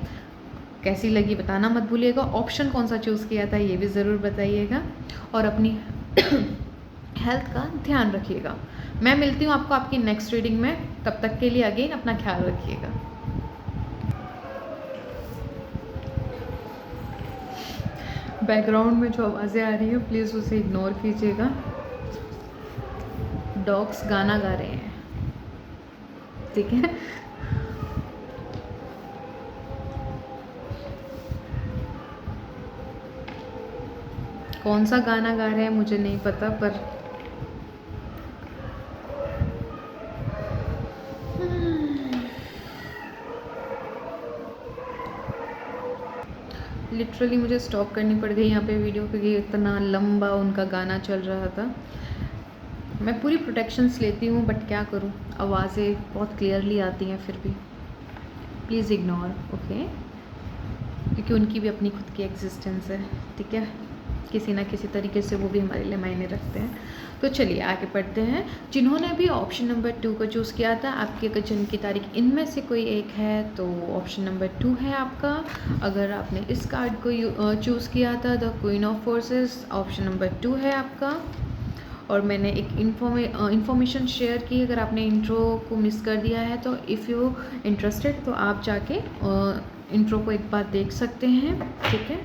कैसी लगी बताना मत भूलिएगा। ऑप्शन कौन सा चूज़ किया था ये भी ज़रूर बताइएगा, और अपनी हेल्थ का ध्यान रखिएगा। मैं मिलती हूँ आपको आपकी नेक्स्ट रीडिंग में, तब तक के लिए अगेन अपना ख्याल रखिएगा। बैकग्राउंड में जो आवाज़ें आ रही हैं प्लीज़ उसे इग्नोर कीजिएगा। डॉग्स गाना गा रहे हैं। ठीक है, कौन सा गाना गा रहे हैं मुझे नहीं पता, पर लिटरली मुझे स्टॉप करनी पड़ गई यहाँ पे वीडियो, क्योंकि इतना लंबा उनका गाना चल रहा था। मैं पूरी प्रोटेक्शंस लेती हूँ बट क्या करूँ, आवाज़ें बहुत क्लियरली आती हैं फिर भी। प्लीज़ इग्नोर, ओके, क्योंकि उनकी भी अपनी खुद की एग्जिस्टेंस है, ठीक है। किसी ना किसी तरीके से वो भी हमारे लिए मायने रखते हैं। तो चलिए आगे बढ़ते हैं। जिन्होंने भी ऑप्शन नंबर 2 को चूज़ किया था, आपकी अगर जन्म की तारीख इनमें से कोई एक है तो ऑप्शन नंबर 2 है आपका। अगर आपने इस कार्ड को चूज़ किया था, the queen of forces, option number 2 है आपका। और मैंने एक इन्फॉर्मेशन शेयर की, अगर आपने इंट्रो को मिस कर दिया है तो इफ़ यू इंटरेस्टेड तो आप जाके इंट्रो को एक बार देख सकते हैं, ठीक है।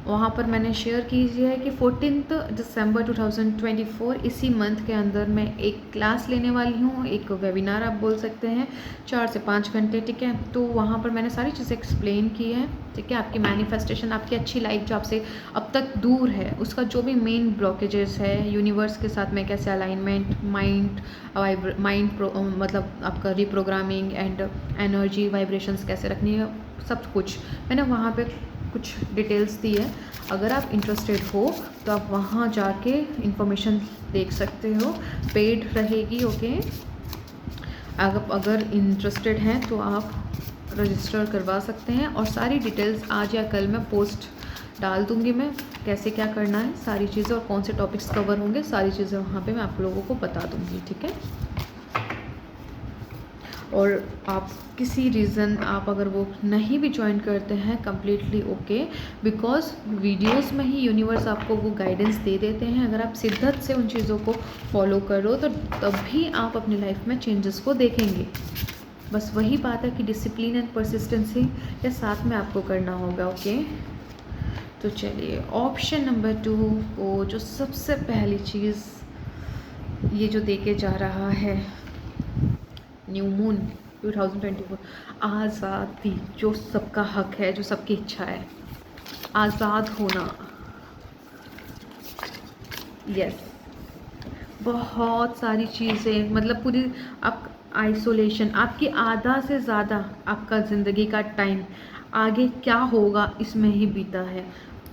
वहाँ पर मैंने शेयर कीजिए है कि 14 दिसंबर 2024 इसी मंथ के अंदर मैं एक क्लास लेने वाली हूँ, एक वेबिनार आप बोल सकते हैं, 4 से 5 घंटे, ठीक है। तो वहाँ पर मैंने सारी चीज़ें एक्सप्लेन की हैं, ठीक है। आपकी मैनिफेस्टेशन, आपकी अच्छी लाइफ जो आपसे अब तक दूर है, उसका जो भी मेन ब्लॉकेजेस है, यूनिवर्स के साथ में कैसे अलाइनमेंट, मतलब आपका रिप्रोग्रामिंग एंड एनर्जी वाइब्रेशंस कैसे रखनी है, सब कुछ मैंने वहाँ पे कुछ डिटेल्स दी है। अगर आप इंटरेस्टेड हो तो आप वहाँ जाके इंफॉर्मेशन देख सकते हो, पेड रहेगी, ओके। अगर इंटरेस्टेड हैं तो आप रजिस्टर करवा सकते हैं, और सारी डिटेल्स आज या कल मैं पोस्ट डाल दूँगी, मैं कैसे क्या करना है सारी चीज़ें, और कौन से टॉपिक्स कवर होंगे सारी चीज़ें वहाँ पे मैं आप लोगों को बता दूँगी, ठीक है। और आप किसी रीज़न आप अगर वो नहीं भी ज्वाइन करते हैं, कम्प्लीटली ओके, बिकॉज वीडियोस में ही यूनिवर्स आपको वो गाइडेंस दे देते हैं। अगर आप शिद्दत से उन चीज़ों को फॉलो करो तो तभी आप अपनी लाइफ में चेंजेस को देखेंगे। बस वही बात है कि डिसिप्लिन एंड परसिस्टेंसी के साथ में आपको करना होगा, ओके। तो चलिए ऑप्शन नंबर 2 को जो सबसे पहली चीज़ ये जो दे के जा रहा है, न्यू मून 2024, आज़ादी, जो सबका हक है, जो सबकी इच्छा है, आज़ाद होना, यस। बहुत सारी चीज़ें, मतलब पूरी आप आइसोलेशन, आपकी आधा से ज़्यादा आपका ज़िंदगी का टाइम आगे क्या होगा इसमें ही बीता है।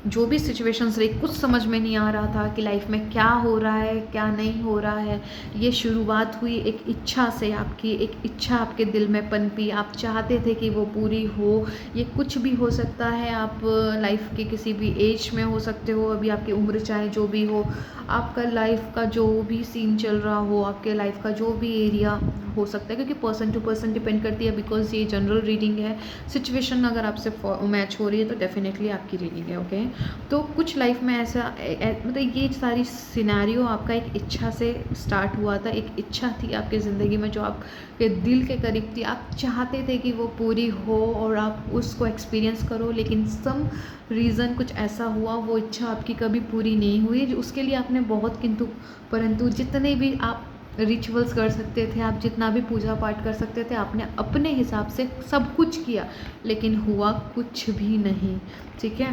जो भी सिचुएशंस रही, कुछ समझ में नहीं आ रहा था कि लाइफ में क्या हो रहा है क्या नहीं हो रहा है। ये शुरुआत हुई एक इच्छा से, आपकी एक इच्छा आपके दिल में पनपी, आप चाहते थे कि वो पूरी हो। ये कुछ भी हो सकता है, आप लाइफ के किसी भी एज में हो सकते हो, अभी आपकी उम्र चाहे जो भी हो, आपका लाइफ का जो भी सीन चल रहा हो, आपके लाइफ का जो भी एरिया हो सकता है, क्योंकि पर्सन टू पर्सन डिपेंड करती है, बिकॉज ये जनरल रीडिंग है। सिचुएशन अगर आपसे मैच हो रही है तो डेफिनेटली आपकी रीडिंग है, ओके। तो कुछ लाइफ में ऐसा मतलब ये सारी सिनेरियो आपका एक इच्छा से स्टार्ट हुआ था, एक इच्छा थी आपकी ज़िंदगी में जो आपके दिल के करीब थी, आप चाहते थे कि वो पूरी हो और आप उसको एक्सपीरियंस करो, लेकिन सम रीज़न कुछ ऐसा हुआ, वो इच्छा आपकी कभी पूरी नहीं हुई। उसके लिए आपने बहुत किंतु परंतु, जितने भी आप रिचुअल्स कर सकते थे, आप जितना भी पूजा पाठ कर सकते थे, आपने अपने हिसाब से सब कुछ किया, लेकिन हुआ कुछ भी नहीं, ठीक है।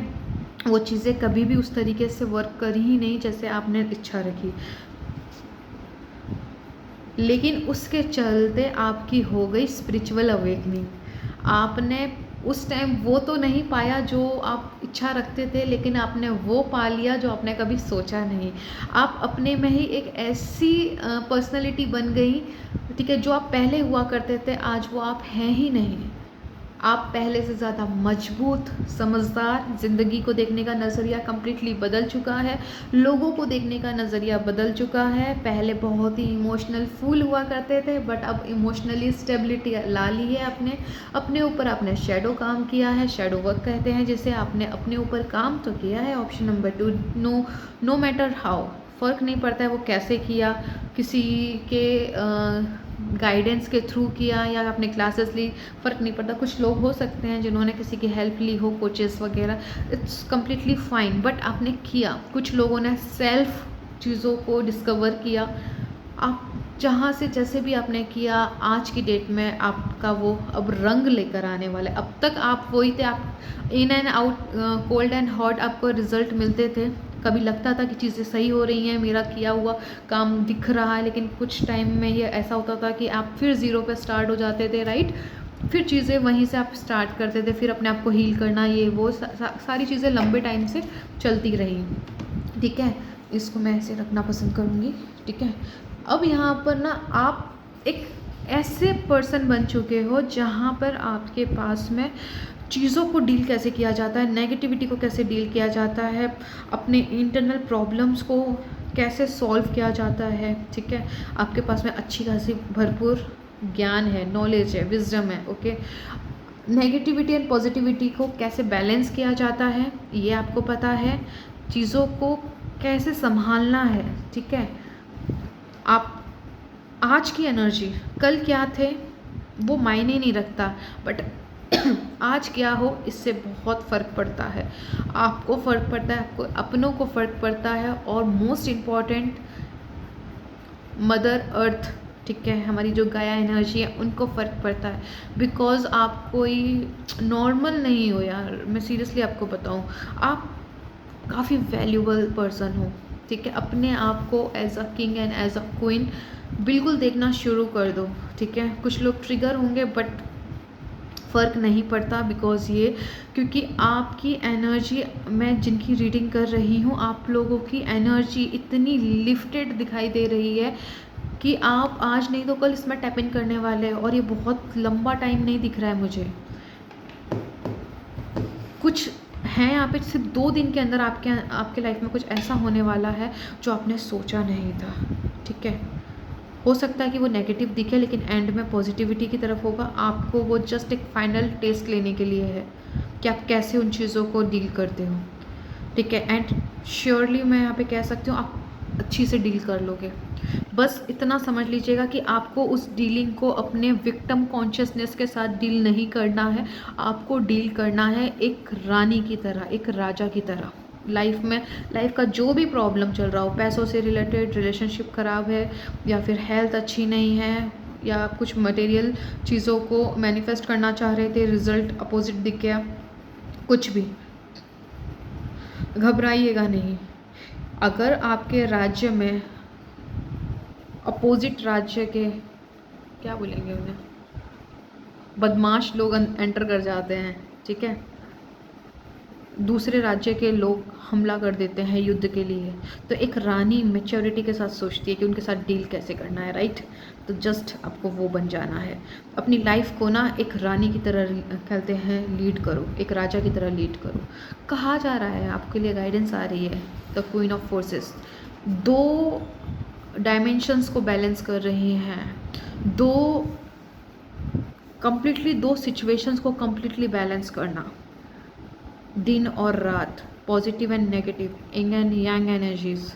वो चीज़ें कभी भी उस तरीके से वर्क करी ही नहीं जैसे आपने इच्छा रखी, लेकिन उसके चलते आपकी हो गई स्पिरिचुअल अवेकनिंग। आपने उस टाइम वो तो नहीं पाया जो आप इच्छा रखते थे, लेकिन आपने वो पा लिया जो आपने कभी सोचा नहीं। आप अपने में ही एक ऐसी पर्सनैलिटी बन गई, ठीक है, जो आप पहले हुआ करते थे आज वो आप हैं ही नहीं। आप पहले से ज़्यादा मजबूत, समझदार, ज़िंदगी को देखने का नज़रिया कम्प्लीटली बदल चुका है, लोगों को देखने का नज़रिया बदल चुका है। पहले बहुत ही इमोशनल फूल हुआ करते थे, बट अब इमोशनली स्टेबिलिटी ला ली है। अपने ऊपर आपने शेडो काम किया है, शेडो वर्क कहते हैं जिसे। आपने अपने ऊपर काम तो किया है। Option number 2, no matter how, फ़र्क नहीं पड़ता है वो कैसे किया, किसी के गाइडेंस के थ्रू किया या आपने क्लासेस ली, फ़र्क नहीं पड़ता। कुछ लोग हो सकते हैं जिन्होंने किसी की हेल्प ली हो, कोचेस वगैरह, इट्स कम्प्लीटली फ़ाइन, बट आपने किया। कुछ लोगों ने सेल्फ चीज़ों को डिस्कवर किया। आप जहाँ से जैसे भी आपने किया, आज की डेट में आपका वो अब रंग लेकर आने वाला है। अब तक आप वही थे, आप in and out, cold and hot आपको रिज़ल्ट मिलते थे। कभी लगता था कि चीज़ें सही हो रही हैं, मेरा किया हुआ काम दिख रहा है, लेकिन कुछ टाइम में ये ऐसा होता था कि आप फिर ज़ीरो पे स्टार्ट हो जाते थे, राइट। फिर चीज़ें वहीं से आप स्टार्ट करते थे, फिर अपने आप को हील करना, ये वो सारी चीज़ें लंबे टाइम से चलती रही। ठीक है, इसको मैं ऐसे रखना पसंद करूँगी। ठीक है, अब यहाँ पर ना आप एक ऐसे पर्सन बन चुके हो जहाँ पर आपके पास में चीज़ों को डील कैसे किया जाता है, नेगेटिविटी को कैसे डील किया जाता है, अपने इंटरनल प्रॉब्लम्स को कैसे सॉल्व किया जाता है। ठीक है, आपके पास में अच्छी खासी भरपूर ज्ञान है, नॉलेज है, विजडम है। ओके, नेगेटिविटी एंड पॉजिटिविटी को कैसे बैलेंस किया जाता है ये आपको पता है, चीज़ों को कैसे संभालना है। ठीक है, आप आज की एनर्जी, कल क्या थे वो मायने नहीं रखता, बट आज क्या हो इससे बहुत फ़र्क पड़ता है। आपको फ़र्क पड़ता है, आपको अपनों को फ़र्क पड़ता है, और मोस्ट इम्पॉर्टेंट मदर अर्थ, ठीक है, हमारी जो गाया एनर्जी है उनको फ़र्क पड़ता है। बिकॉज़ आप कोई नॉर्मल नहीं हो यार, मैं सीरियसली आपको बताऊँ, आप काफ़ी वैल्यूबल पर्सन हो। ठीक है, अपने आप को as a king and as a queen बिल्कुल देखना शुरू कर दो। ठीक है, कुछ लोग ट्रिगर होंगे बट फ़र्क नहीं पड़ता, बिकॉज़ ये क्योंकि आपकी एनर्जी, मैं जिनकी रीडिंग कर रही हूँ, आप लोगों की एनर्जी इतनी लिफ्टेड दिखाई दे रही है कि आप आज नहीं तो कल इसमें टैप इन करने वाले हैं, और ये बहुत लंबा टाइम नहीं दिख रहा है मुझे। कुछ हैं यहाँ पे, सिर्फ 2 दिन के अंदर आपके लाइफ में कुछ ऐसा होने वाला है जो आपने सोचा नहीं था। ठीक है, हो सकता है कि वो नेगेटिव दिखे, लेकिन एंड में पॉजिटिविटी की तरफ होगा। आपको वो जस्ट एक फाइनल टेस्ट लेने के लिए है कि आप कैसे उन चीज़ों को डील करते हो। ठीक है, एंड श्योरली मैं यहाँ पे कह सकती हूँ आप अच्छी से डील कर लोगे। बस इतना समझ लीजिएगा कि आपको उस डीलिंग को अपने विक्टिम कॉन्शियसनेस के साथ डील नहीं करना है, आपको डील करना है एक रानी की तरह, एक राजा की तरह। लाइफ में, लाइफ का जो भी प्रॉब्लम चल रहा हो, पैसों से रिलेटेड, रिलेशनशिप ख़राब है, या फिर हेल्थ अच्छी नहीं है, या कुछ मटेरियल चीज़ों को मैनिफेस्ट करना चाह रहे थे, रिजल्ट अपोजिट दिख गया, कुछ भी, घबराइएगा नहीं। अगर आपके राज्य में अपोजिट राज्य के, क्या बोलेंगे उन्हें, बदमाश लोग एंटर कर जाते हैं, ठीक है, दूसरे राज्य के लोग हमला कर देते हैं युद्ध के लिए, तो एक रानी मैच्योरिटी के साथ सोचती है कि उनके साथ डील कैसे करना है, राइट। तो जस्ट आपको वो बन जाना है। अपनी लाइफ को ना एक रानी की तरह कहते हैं लीड करो, एक राजा की तरह लीड करो। कहा जा रहा है, आपके लिए गाइडेंस आ रही है, the queen of forces 2 dimensions को बैलेंस कर रही हैं, 2 सिचुएशंस को कम्प्लीटली बैलेंस करना, दिन और रात, positive and negative, yin and yang energies,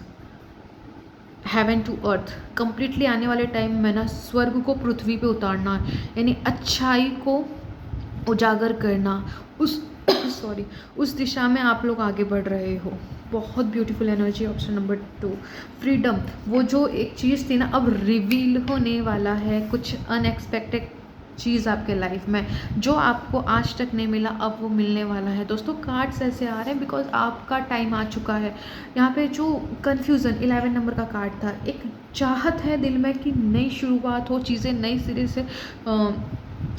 heaven to earth, completely आने वाले टाइम में ना स्वर्ग को पृथ्वी पे उतारना, यानी अच्छाई को उजागर करना, उस उस दिशा में आप लोग आगे बढ़ रहे हो। बहुत beautiful energy. Option number 2 freedom, वो जो एक चीज़ थी ना अब रिवील होने वाला है, कुछ अनएक्सपेक्टेड चीज़ आपके लाइफ में जो आपको आज तक नहीं मिला, अब वो मिलने वाला है। दोस्तों कार्ड्स ऐसे आ रहे हैं बिकॉज आपका टाइम आ चुका है। यहाँ पे जो कन्फ्यूज़न 11 नंबर का कार्ड था, एक चाहत है दिल में कि नई शुरुआत हो, चीज़ें नई सिरे से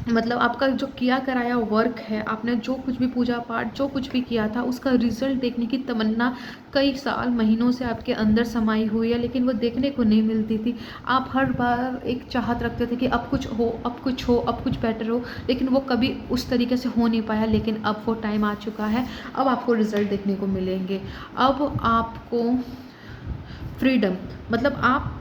मतलब आपका जो किया कराया वर्क है, आपने जो कुछ भी पूजा पाठ जो कुछ भी किया था उसका रिजल्ट देखने की तमन्ना कई साल महीनों से आपके अंदर समाई हुई है, लेकिन वो देखने को नहीं मिलती थी। आप हर बार एक चाहत रखते थे कि अब कुछ हो, अब कुछ हो, अब कुछ बेटर हो, लेकिन वो कभी उस तरीके से हो नहीं पाया। लेकिन अब वो टाइम आ चुका है, अब आपको रिजल्ट देखने को मिलेंगे। अब आपको फ्रीडम, मतलब आप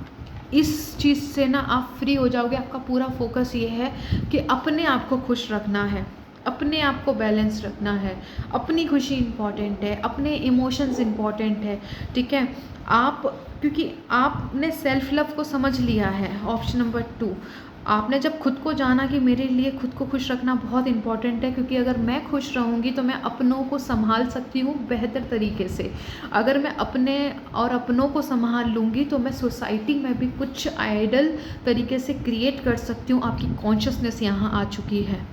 इस चीज़ से ना आप फ्री हो जाओगे। आपका पूरा फोकस ये है कि अपने आप को खुश रखना है, अपने आप को बैलेंस रखना है, अपनी खुशी इम्पॉर्टेंट है, अपने इमोशंस इम्पॉर्टेंट है। ठीक है, आप क्योंकि आपने सेल्फ लव को समझ लिया है। ऑप्शन नंबर 2, आपने जब खुद को जाना कि मेरे लिए खुद को खुश रखना बहुत इम्पॉर्टेंट है, क्योंकि अगर मैं खुश रहूँगी तो मैं अपनों को संभाल सकती हूँ बेहतर तरीके से। अगर मैं अपने और अपनों को संभाल लूँगी तो मैं सोसाइटी में भी कुछ आइडल तरीके से क्रिएट कर सकती हूँ। आपकी कॉन्शियसनेस यहाँ आ चुकी है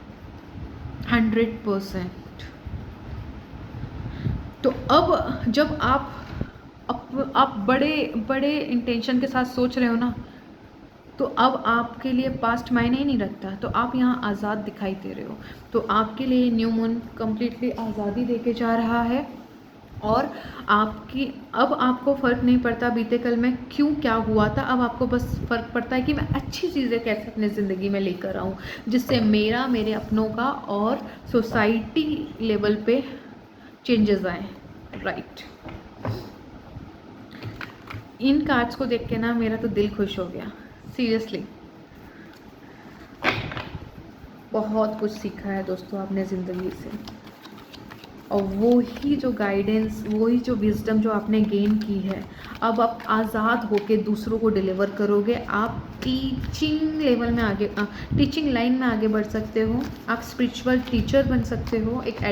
100%। तो अब जब आप बड़े बड़े इंटेंशन के साथ सोच रहे हो ना, तो अब आपके लिए पास्ट मायने ही नहीं रखता, तो आप यहाँ आज़ाद दिखाई दे रहे हो। तो आपके लिए न्यू मून कम्प्लीटली आज़ादी दे के जा रहा है। और आपकी अब आपको फ़र्क नहीं पड़ता बीते कल में क्यों क्या हुआ था, अब आपको बस फ़र्क पड़ता है कि मैं अच्छी चीज़ें कैसे अपनी ज़िंदगी में लेकर आऊँ, जिससे मेरा, मेरे अपनों का और सोसाइटी लेवल पे चेंजेस आए। राइट। इन कार्ड्स को देख के ना मेरा तो दिल खुश हो गया, सीरियसली। बहुत कुछ सीखा है दोस्तों आपने ज़िंदगी से, और वो ही जो गाइडेंस, वही जो विजडम जो आपने गेन की है, अब आप आज़ाद होके दूसरों को डिलीवर करोगे। आप टीचिंग लेवल में आगे, टीचिंग लाइन में आगे बढ़ सकते हो। आप स्पिरिचुअल टीचर बन सकते हो, एक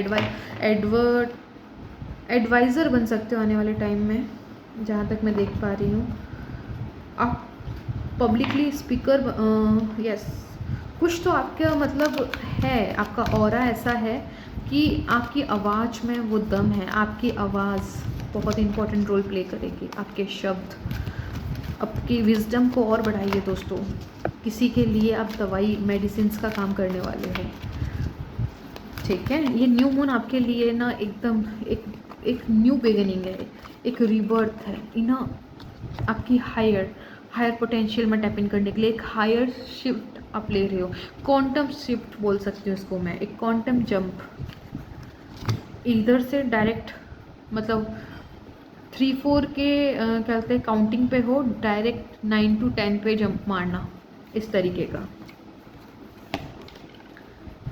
एडवाइज़र बन सकते हो आने वाले टाइम में, जहाँ तक मैं देख पा रही हूँ। आप पब्लिकली स्पीकर, यस, कुछ तो आपका मतलब है, आपका ऑरा ऐसा है कि आपकी आवाज़ में वो दम है। आपकी आवाज़ बहुत इंपॉर्टेंट रोल प्ले करेगी, आपके शब्द, आपकी विजडम को और बढ़ाइए दोस्तों। किसी के लिए आप दवाई, मेडिसिन्स का काम करने वाले हो, ठीक है। ये न्यू मून आपके लिए ना एकदम एक न्यू बिगिनिंग है, एक रीबर्थ है, ना आपकी हायर पोटेंशियल में टैप इन करने के लिए एक हायर शिफ्ट आप ले रहे हो। क्वांटम शिफ्ट बोल सकती हूँ इसको मैं, एक क्वांटम जंप। इधर से डायरेक्ट मतलब 3-4 के क्या कहते हैं काउंटिंग पे हो, डायरेक्ट 9 to 10 पे जंप मारना, इस तरीके का।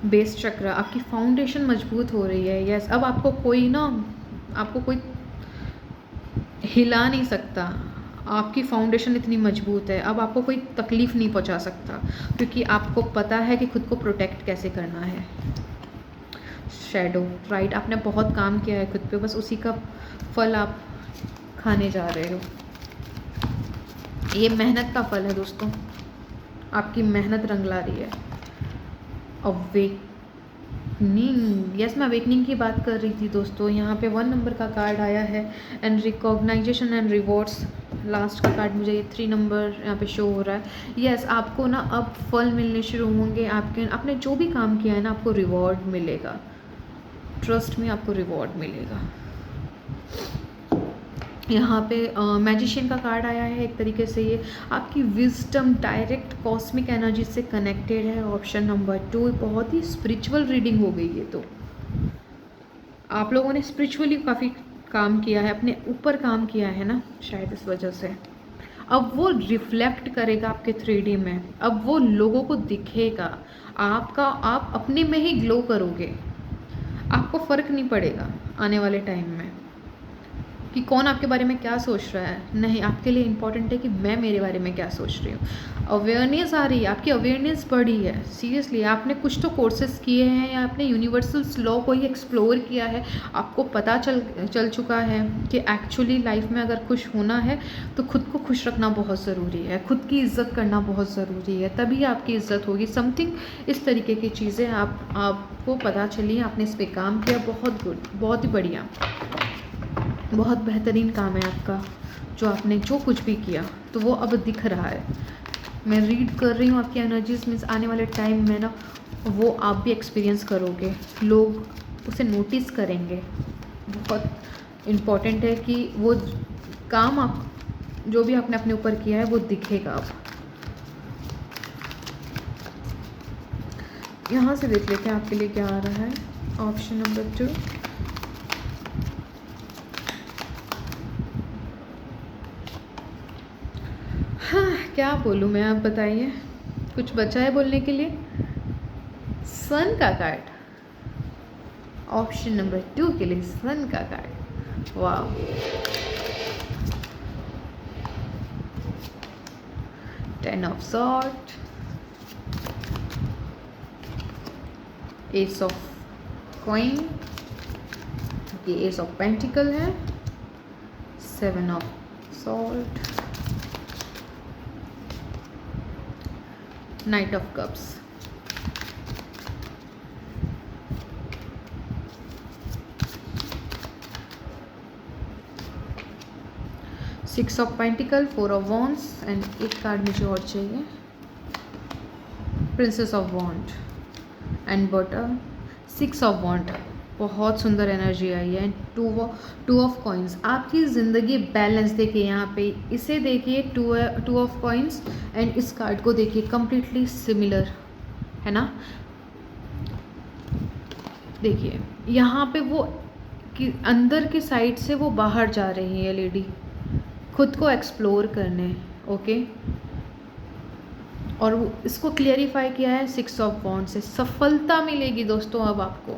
बेस चक्र, आपकी फाउंडेशन मजबूत हो रही है। यस, अब आपको कोई हिला नहीं सकता। आपकी फाउंडेशन इतनी मजबूत है, अब आपको कोई तकलीफ़ नहीं पहुंचा सकता, क्योंकि आपको पता है कि खुद को प्रोटेक्ट कैसे करना है। शैडो, राइट, आपने बहुत काम किया है खुद पे, बस उसी का फल आप खाने जा रहे हो। ये मेहनत का फल है दोस्तों, आपकी मेहनत रंग ला रही है। अवेकनिंग, यस, मैं अवेकनिंग की बात कर रही थी दोस्तों। यहाँ पे 1 नंबर का कार्ड आया है, and recognition and rewards. Last का कार्ड मुझे 3 नंबर यहाँ पे शो हो रहा है। यस, आपको ना अब फल मिलने शुरू होंगे, आपने जो भी काम किया है ना, आपको रिवॉर्ड मिलेगा। ट्रस्ट में आपको रिवॉर्ड मिलेगा। यहाँ पे मैजिशियन का कार्ड आया है। एक तरीके से ये आपकी विजडम डायरेक्ट कॉस्मिक एनर्जी से कनेक्टेड है। ऑप्शन नंबर 2, बहुत ही स्पिरिचुअल रीडिंग हो गई है। तो आप लोगों ने स्पिरिचुअली काफ़ी काम किया है, अपने ऊपर काम किया है ना, शायद इस वजह से। अब वो रिफ्लेक्ट करेगा आपके 3D में, अब वो लोगों को दिखेगा। आप अपने में ही ग्लो करोगे, आपको फ़र्क नहीं पड़ेगा आने वाले टाइम में कि कौन आपके बारे में क्या सोच रहा है। नहीं, आपके लिए इम्पॉर्टेंट है कि मैं मेरे बारे में क्या सोच रही हूँ। अवेयरनेस आ रही है, आपकी अवेयरनेस बढ़ी है। सीरियसली, आपने कुछ तो कोर्सेज किए हैं, या आपने यूनिवर्सल लॉ को ही एक्सप्लोर किया है। आपको पता चल चुका है कि एक्चुअली लाइफ में अगर खुश होना है तो खुद को खुश रखना बहुत ज़रूरी है, खुद की इज़्ज़त करना बहुत ज़रूरी है, तभी आपकी इज़्ज़त होगी। समथिंग इस तरीके की चीज़ें आपको पता चली, आपने इस पर काम किया। बहुत गुड, बहुत ही बढ़िया, बहुत बेहतरीन काम है आपका। जो आपने जो कुछ भी किया तो वो अब दिख रहा है। मैं रीड कर रही हूँ आपकी एनर्जीज, मीन्स आने वाले टाइम में ना वो आप भी एक्सपीरियंस करोगे, लोग उसे नोटिस करेंगे। बहुत इम्पॉर्टेंट है कि वो काम आप जो भी आपने अपने ऊपर किया है वो दिखेगा अब। यहाँ से देख लेते हैं आपके लिए क्या आ रहा है। ऑप्शन नंबर 2, हाँ, क्या बोलूँ मैं, आप बताइए, कुछ बचा है बोलने के लिए। सन का कार्ड, ऑप्शन नंबर 2 के लिए सन का कार्ड। वाह, ten of sword, ace of coin, ये एस ऑफ पेंटिकल है, 7 of sword, knight of cups. 6 of pentacle, 4 of wands and एक कार्ड मुझे और चाहिए, princess of wand and butter, 6 of wand. बहुत सुंदर एनर्जी आई है। Two of coins. आपकी ज़िंदगी बैलेंस देखिए यहाँ पे, इसे देखिए टू ऑफ कॉइन्स एंड इस कार्ड को देखिए, कंप्लीटली सिमिलर है ना। देखिए यहाँ पे वो कि अंदर की साइड से वो बाहर जा रही है लेडी, खुद को एक्सप्लोर करने, ओके। और वो इसको क्लियरिफाई किया है 6 ऑफ वॉन्ड से। सफलता मिलेगी दोस्तों अब आपको,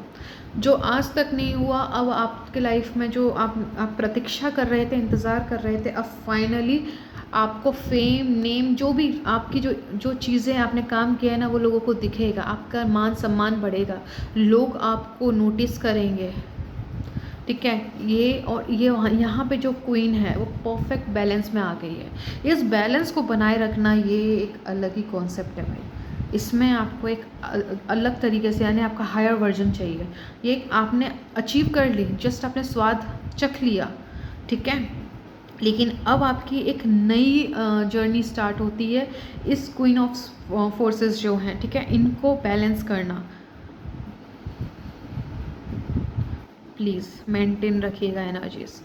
जो आज तक नहीं हुआ, अब आपके लाइफ में जो आप प्रतीक्षा कर रहे थे, इंतज़ार कर रहे थे, अब फाइनली आपको फेम, नेम, जो भी आपकी जो चीज़ें आपने काम किया है ना, वो लोगों को दिखेगा, आपका मान सम्मान बढ़ेगा, लोग आपको नोटिस करेंगे, ठीक है। ये और ये यहाँ पे जो क्वीन है वो परफेक्ट बैलेंस में आ गई है। इस बैलेंस को बनाए रखना ये एक अलग ही कॉन्सेप्ट है भाई। इसमें आपको एक अलग तरीके से, यानी आपका हायर वर्जन चाहिए। ये आपने अचीव कर ली, जस्ट आपने स्वाद चख लिया, ठीक है। लेकिन अब आपकी एक नई जर्नी स्टार्ट होती है। इस क्वीन ऑफ फोर्सेस जो हैं, ठीक है, इनको बैलेंस करना, प्लीज़ मेंटेन रखिएगा एनर्जीज।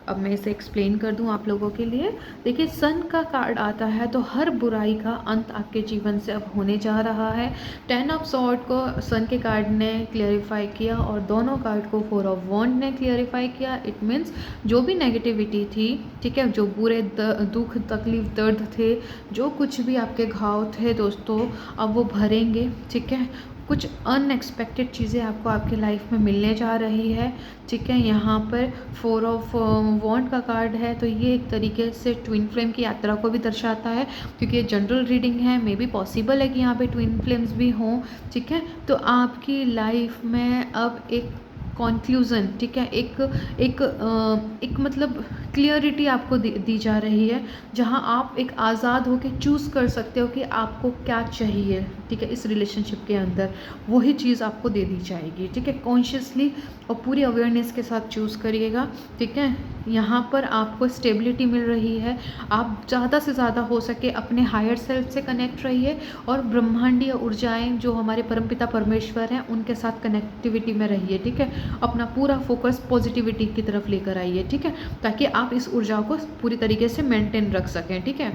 अब मैं इसे एक्सप्लेन कर दूं आप लोगों के लिए। देखिए सन का कार्ड आता है तो हर बुराई का अंत आपके जीवन से अब होने जा रहा है। 10 ऑफ सॉर्ड को सन के कार्ड ने क्लियरिफाई किया और दोनों कार्ड को 4 ऑफ वॉन्ड ने क्लियरिफाई किया। इट मीन्स जो भी नेगेटिविटी थी, ठीक है, जो बुरे दुख तकलीफ दर्द थे, जो कुछ भी आपके घाव थे दोस्तों, अब वो भरेंगे, ठीक है। कुछ अनएक्सपेक्टेड चीज़ें आपको आपकी लाइफ में मिलने जा रही है, ठीक है। यहाँ पर 4 ऑफ वॉन्ड का कार्ड है तो ये एक तरीके से ट्विन फ्लेम की यात्रा को भी दर्शाता है, क्योंकि ये जनरल रीडिंग है, मे बी पॉसिबल है कि यहाँ पे ट्विन फ्लेम्स भी हों, ठीक है। तो आपकी लाइफ में अब एक कॉन्क्लूज़न, ठीक है, एक मतलब क्लियरिटी आपको दी जा रही है, जहां आप एक आज़ाद होकर चूज़ कर सकते हो कि आपको क्या चाहिए, ठीक है। इस रिलेशनशिप के अंदर वही चीज़ आपको दे दी जाएगी, ठीक है। कॉन्शियसली और पूरी अवेयरनेस के साथ चूज़ करिएगा, ठीक है। यहाँ पर आपको स्टेबिलिटी मिल रही है। आप ज़्यादा से ज़्यादा हो सके अपने हायर सेल्फ से कनेक्ट रहिए और ब्रह्मांडीय ऊर्जाएं जो हमारे परमपिता परमेश्वर हैं उनके साथ कनेक्टिविटी में रहिए, ठीक है। अपना पूरा फोकस पॉजिटिविटी की तरफ लेकर आइए, ठीक है, ताकि आप इस ऊर्जा को पूरी तरीके से मेंटेन रख सकें, ठीक है।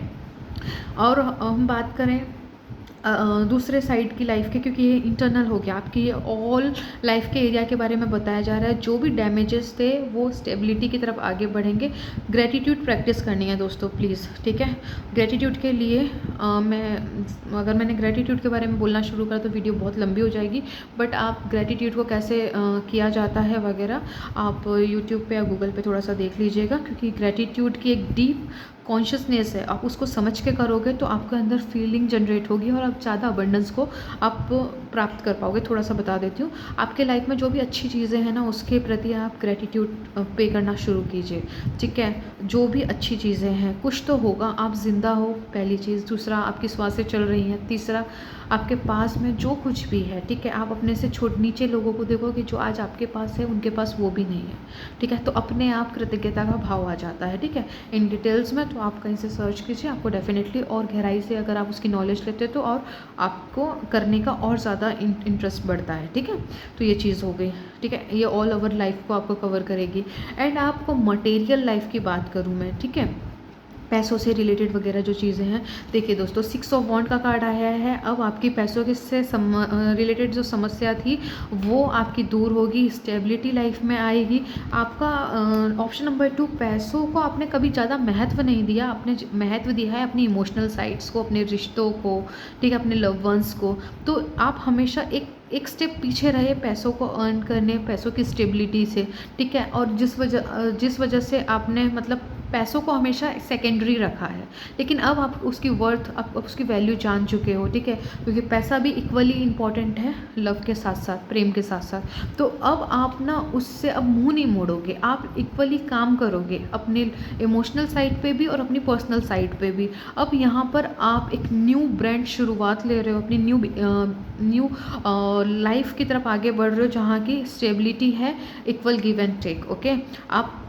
और हम बात करें दूसरे साइड की लाइफ के, क्योंकि ये इंटरनल हो गया, आपकी ये ऑल लाइफ के एरिया के बारे में बताया जा रहा है। जो भी डैमेजेस थे वो स्टेबिलिटी की तरफ आगे बढ़ेंगे। ग्रेटिट्यूड प्रैक्टिस करनी है दोस्तों प्लीज़, ठीक है। ग्रेटिट्यूड के लिए अगर मैंने ग्रेटिट्यूड के बारे में बोलना शुरू करा तो वीडियो बहुत लंबी हो जाएगी, बट आप ग्रेटिट्यूड को कैसे किया जाता है वगैरह आप यूट्यूब पे या गूगल पे थोड़ा सा देख लीजिएगा, क्योंकि ग्रेटिट्यूड की एक डीप कॉन्शियसनेस है। आप उसको समझ के करोगे तो आपके अंदर फीलिंग जनरेट होगी और आप ज़्यादा अबंडेंस को आप प्राप्त कर पाओगे। थोड़ा सा बता देती हूँ, आपके लाइफ में जो भी अच्छी चीज़ें हैं ना उसके प्रति आप ग्रेटिट्यूड पे करना शुरू कीजिए, ठीक है। जो भी अच्छी चीज़ें हैं, कुछ तो होगा, आप ज़िंदा हो, पहली चीज़। दूसरा, आपकी श्वासें चल रही हैं। तीसरा, आपके पास में जो कुछ भी है, ठीक है। आप अपने से नीचे लोगों को देखो कि जो आज आपके पास है उनके पास वो भी नहीं है, ठीक है। तो अपने आप कृतज्ञता का भाव आ जाता है, ठीक है। इन डिटेल्स में तो आप कहीं से सर्च कीजिए, आपको डेफिनेटली और गहराई से अगर आप उसकी नॉलेज लेते हो तो और आपको करने का और ज़्यादा इंटरेस्ट बढ़ता है, ठीक है। तो ये चीज़ हो गई, ठीक है। ये ऑल ओवर लाइफ को आपको कवर करेगी। एंड आपको मटेरियल लाइफ की बात करूँ मैं, ठीक है, पैसों से रिलेटेड वगैरह जो चीज़ें हैं। देखिए दोस्तों, 6 ऑफ वॉन्ड का कार्ड आया है। अब आपकी पैसों के से रिलेटेड जो समस्या थी वो आपकी दूर होगी, स्टेबिलिटी लाइफ में आएगी। आपका ऑप्शन नंबर 2, पैसों को आपने कभी ज़्यादा महत्व नहीं दिया, आपने महत्व दिया है अपनी इमोशनल साइड्स को, अपने रिश्तों को, ठीक है, अपने लव वंस को। तो आप हमेशा एक स्टेप पीछे रहे पैसों को अर्न करने, पैसों की स्टेबिलिटी से, ठीक है। और जिस वजह से आपने मतलब पैसों को हमेशा सेकेंडरी रखा है, लेकिन अब आप उसकी वर्थ, आप उसकी वैल्यू जान चुके हो, ठीक है। क्योंकि पैसा भी इक्वली इम्पॉर्टेंट है लव के साथ साथ, प्रेम के साथ साथ। तो अब आप ना उससे अब मुंह नहीं मोड़ोगे, आप इक्वली काम करोगे अपने इमोशनल साइड पे भी और अपनी पर्सनल साइड पे भी। अब यहाँ पर आप एक न्यू ब्रांड शुरुआत ले रहे हो, अपनी न्यू लाइफ की तरफ आगे बढ़ रहे हो, जहाँ की स्टेबिलिटी है, equal give and take, okay. आप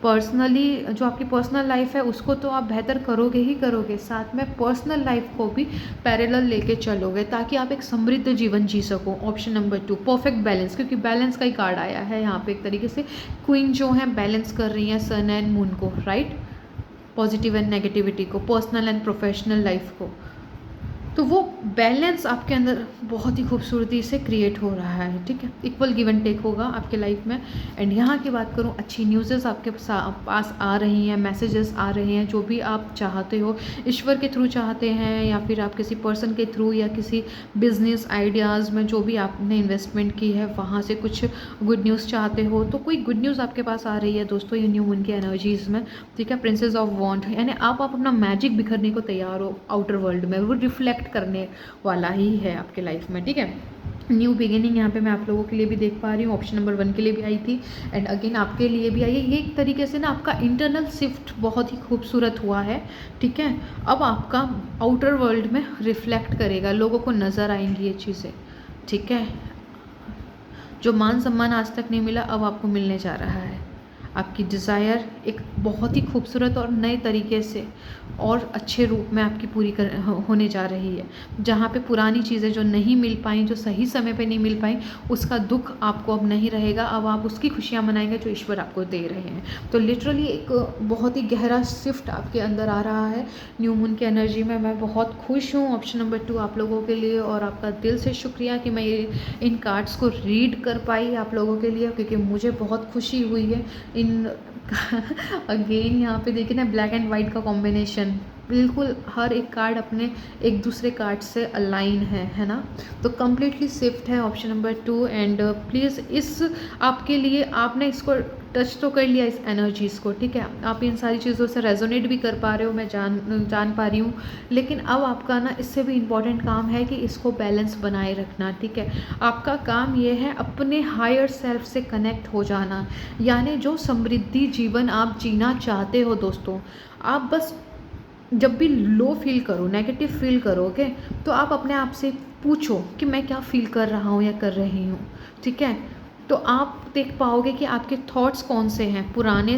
पर्सनली जो आपकी पर्सनल लाइफ है उसको तो आप बेहतर करोगे ही करोगे, साथ में पर्सनल लाइफ को भी पैरेलल लेके चलोगे ताकि आप एक समृद्ध जीवन जी सको। ऑप्शन नंबर 2 परफेक्ट बैलेंस, क्योंकि बैलेंस का ही कार्ड आया है यहाँ पे। एक तरीके से क्वीन जो है बैलेंस कर रही है सन एंड मून को, राइट, पॉजिटिव एंड नेगेटिविटी को, पर्सनल एंड प्रोफेशनल लाइफ को। तो वो बैलेंस आपके अंदर बहुत ही खूबसूरती से क्रिएट हो रहा है, ठीक है। इक्वल गिव एंड टेक होगा आपके लाइफ में। एंड यहाँ की बात करूँ, अच्छी न्यूज़ेस आपके पास आ रही हैं, मैसेजेस आ रहे हैं, जो भी आप चाहते हो, ईश्वर के थ्रू चाहते हैं या फिर आप किसी पर्सन के थ्रू या किसी बिजनेस आइडियाज़ में जो भी आपने इन्वेस्टमेंट की है वहाँ से कुछ गुड न्यूज़ चाहते हो, तो कोई गुड न्यूज़ आपके पास आ रही है दोस्तों ये न्यू मून की एनर्जीज़ में, ठीक है। प्रिंसेस ऑफ वॉन्ड, यानी आप अपना मैजिक बिखरने को तैयार हो आउटर वर्ल्ड में, वो रिफ्लेक्ट करने वाला ही है आपके लाइफ में, ठीक है। न्यू बिगिनिंग यहाँ पे मैं आप लोगों के लिए भी देख पा रही हूँ, ऑप्शन नंबर 1 के लिए भी आई थी एंड अगेन आपके लिए भी आई है। ये एक तरीके से ना आपका इंटरनल शिफ्ट बहुत ही खूबसूरत हुआ है, ठीक है। अब आपका आउटर वर्ल्ड में रिफ्लेक्ट करेगा, लोगों को नज़र आएंगी ये चीज़ें, ठीक है। जो मान सम्मान आज तक नहीं मिला अब आपको मिलने जा रहा है। आपकी डिज़ायर एक बहुत ही खूबसूरत और नए तरीके से और अच्छे रूप में आपकी पूरी होने जा रही है। जहाँ पे पुरानी चीज़ें जो नहीं मिल पाई, जो सही समय पे नहीं मिल पाई, उसका दुख आपको अब नहीं रहेगा। अब आप उसकी खुशियाँ मनाएंगे जो ईश्वर आपको दे रहे हैं। तो लिटरली एक बहुत ही गहरा शिफ्ट आपके अंदर आ रहा है न्यू मून की एनर्जी में। मैं बहुत खुश हूँ ऑप्शन नंबर 2 आप लोगों के लिए, और आपका दिल से शुक्रिया कि मैं ये इन कार्ड्स को रीड कर पाई आप लोगों के लिए, क्योंकि मुझे बहुत खुशी हुई है। इन अगेन यहाँ पे देखिए ना, ब्लैक एंड वाइट का कॉम्बिनेशन, बिल्कुल हर एक कार्ड अपने एक दूसरे कार्ड से अलाइन है ना। तो कम्प्लीटली शिफ्ट है ऑप्शन नंबर 2। एंड प्लीज़ इस आपके लिए आपने इसको टच तो कर लिया इस एनर्जीज़ को, ठीक है। आप इन सारी चीज़ों से रेजोनेट भी कर पा रहे हो, मैं जान पा रही हूँ। लेकिन अब आपका ना इससे भी इम्पॉर्टेंट काम है कि इसको बैलेंस बनाए रखना, ठीक है। आपका काम ये है अपने हायर सेल्फ से कनेक्ट हो जाना, यानी जो समृद्धि जीवन आप जीना चाहते हो दोस्तों, आप बस जब भी लो फील करो, नेगेटिव फील करोगे, तो आप अपने आप से पूछो कि मैं क्या फील कर रहा हूँ या कर रही हूँ, ठीक है। तो आप देख पाओगे कि आपके थॉट्स कौन से हैं, पुराने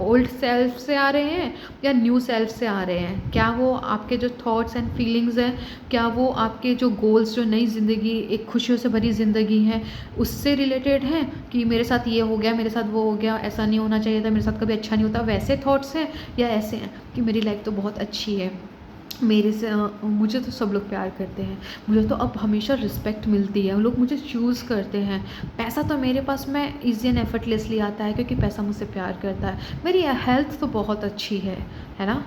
ओल्ड सेल्फ से आ रहे हैं या न्यू सेल्फ से आ रहे हैं। क्या वो आपके जो थॉट्स एंड फीलिंग्स हैं, क्या वो आपके जो गोल्स, जो नई ज़िंदगी, एक खुशियों से भरी ज़िंदगी है, उससे रिलेटेड हैं कि मेरे साथ ये हो गया, मेरे साथ वो हो गया, ऐसा नहीं होना चाहिए था, मेरे साथ कभी अच्छा नहीं होता, वैसे थॉट्स हैं, या ऐसे हैं कि मेरी लाइफ तो बहुत अच्छी है, मेरे से मुझे तो सब लोग प्यार करते हैं, मुझे तो अब हमेशा रिस्पेक्ट मिलती है, लोग मुझे चूज़ करते हैं, पैसा तो मेरे पास में ईजी एंड एफर्टलेसली आता है क्योंकि पैसा मुझसे प्यार करता है, मेरी हेल्थ तो बहुत अच्छी है ना,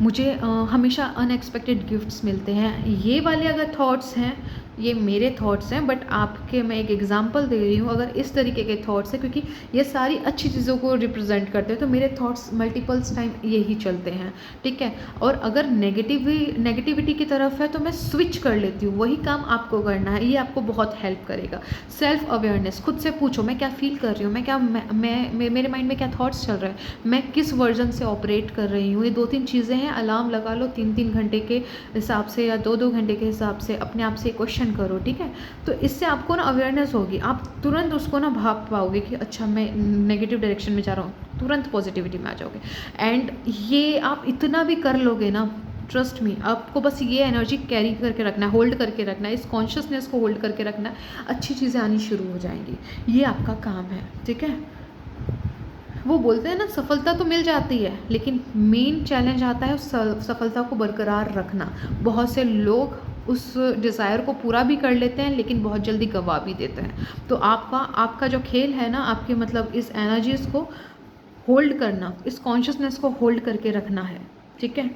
मुझे हमेशा अनएक्सपेक्टेड गिफ्ट्स मिलते हैं। ये वाले अगर थॉट्स हैं, ये मेरे थॉट्स हैं, बट आपके मैं एक एग्जांपल दे रही हूँ। अगर इस तरीके के थॉट्स हैं, क्योंकि ये सारी अच्छी चीज़ों को रिप्रेजेंट करते हैं, तो मेरे थॉट्स मल्टीपल्स टाइम यही चलते हैं, ठीक है। और अगर नेगेटिविटी की तरफ है तो मैं स्विच कर लेती हूँ, वही काम आपको करना है, ये आपको बहुत हेल्प करेगा। सेल्फ अवेयरनेस, खुद से पूछो मैं क्या फील कर रही हूँ, मैं क्या मेरे माइंड में क्या थॉट्स चल रहे हैं, मैं किस वर्जन से ऑपरेट कर रही हूँ। ये 2-3 चीज़ें हैं, अलार्म लगा लो 3-3 घंटे के हिसाब से या 2-2 घंटे के हिसाब से, अपने आप से क्वेश्चन करो, ठीक है। तो इससे आपको ना अवेयरनेस होगी, आप तुरंत उसको ना भाप पाओगे कि अच्छा मैं नेगेटिव डायरेक्शन में जा रहा हूँ, तुरंत पॉजिटिविटी में आ जाओगे। एंड ये आप इतना भी कर लोगे ना, ट्रस्ट मी, आपको बस ये एनर्जी कैरी करके रखना है, होल्ड करके रखना है, इस कॉन्शियसनेस को होल्ड करके रखना है, अच्छी चीज़ें आनी शुरू हो जाएंगी। ये आपका काम है, ठीक है। वो बोलते हैं ना, सफलता तो मिल जाती है, लेकिन मेन चैलेंज आता है उस सफलता को बरकरार रखना। बहुत से लोग उस डिज़ायर को पूरा भी कर लेते हैं, लेकिन बहुत जल्दी गवा भी देते हैं। तो आपका जो खेल है ना, आपके मतलब इस एनर्जीज़ को होल्ड करना, इस कॉन्शियसनेस को होल्ड करके रखना है, ठीक है।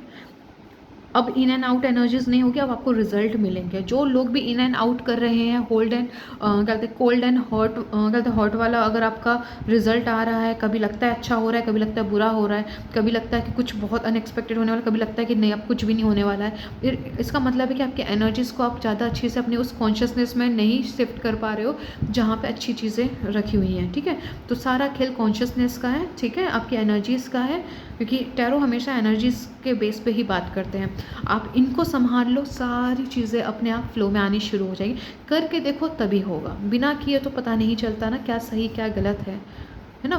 अब इन एंड आउट एनर्जीज नहीं होगी, अब आपको रिजल्ट मिलेंगे। जो लोग भी इन एंड आउट कर रहे हैं, होल्ड एंड कहते कोल्ड एंड हॉट, कहते हॉट वाला, अगर आपका रिजल्ट आ रहा है, कभी लगता है अच्छा हो रहा है, कभी लगता है बुरा हो रहा है, कभी लगता है कि कुछ बहुत अनएक्सपेक्टेड होने वाला, कभी लगता है कि नहीं अब कुछ भी नहीं होने वाला है, फिर इसका मतलब है कि आपकी एनर्जीज़ को आप ज़्यादा अच्छे से अपने उस कॉन्शियसनेस में नहीं शिफ्ट कर पा रहे हो जहाँ पर अच्छी चीज़ें रखी हुई हैं, ठीक है। तो सारा खेल कॉन्शियसनेस का है, ठीक है, आपकी एनर्जीज़ का है, क्योंकि टैरो हमेशा एनर्जीज़ के बेस पे ही बात करते हैं। आप इनको संभाल लो, सारी चीज़ें अपने आप फ्लो में आनी शुरू हो जाएगी। करके देखो तभी होगा, बिना किए तो पता नहीं चलता ना क्या सही क्या गलत है ना।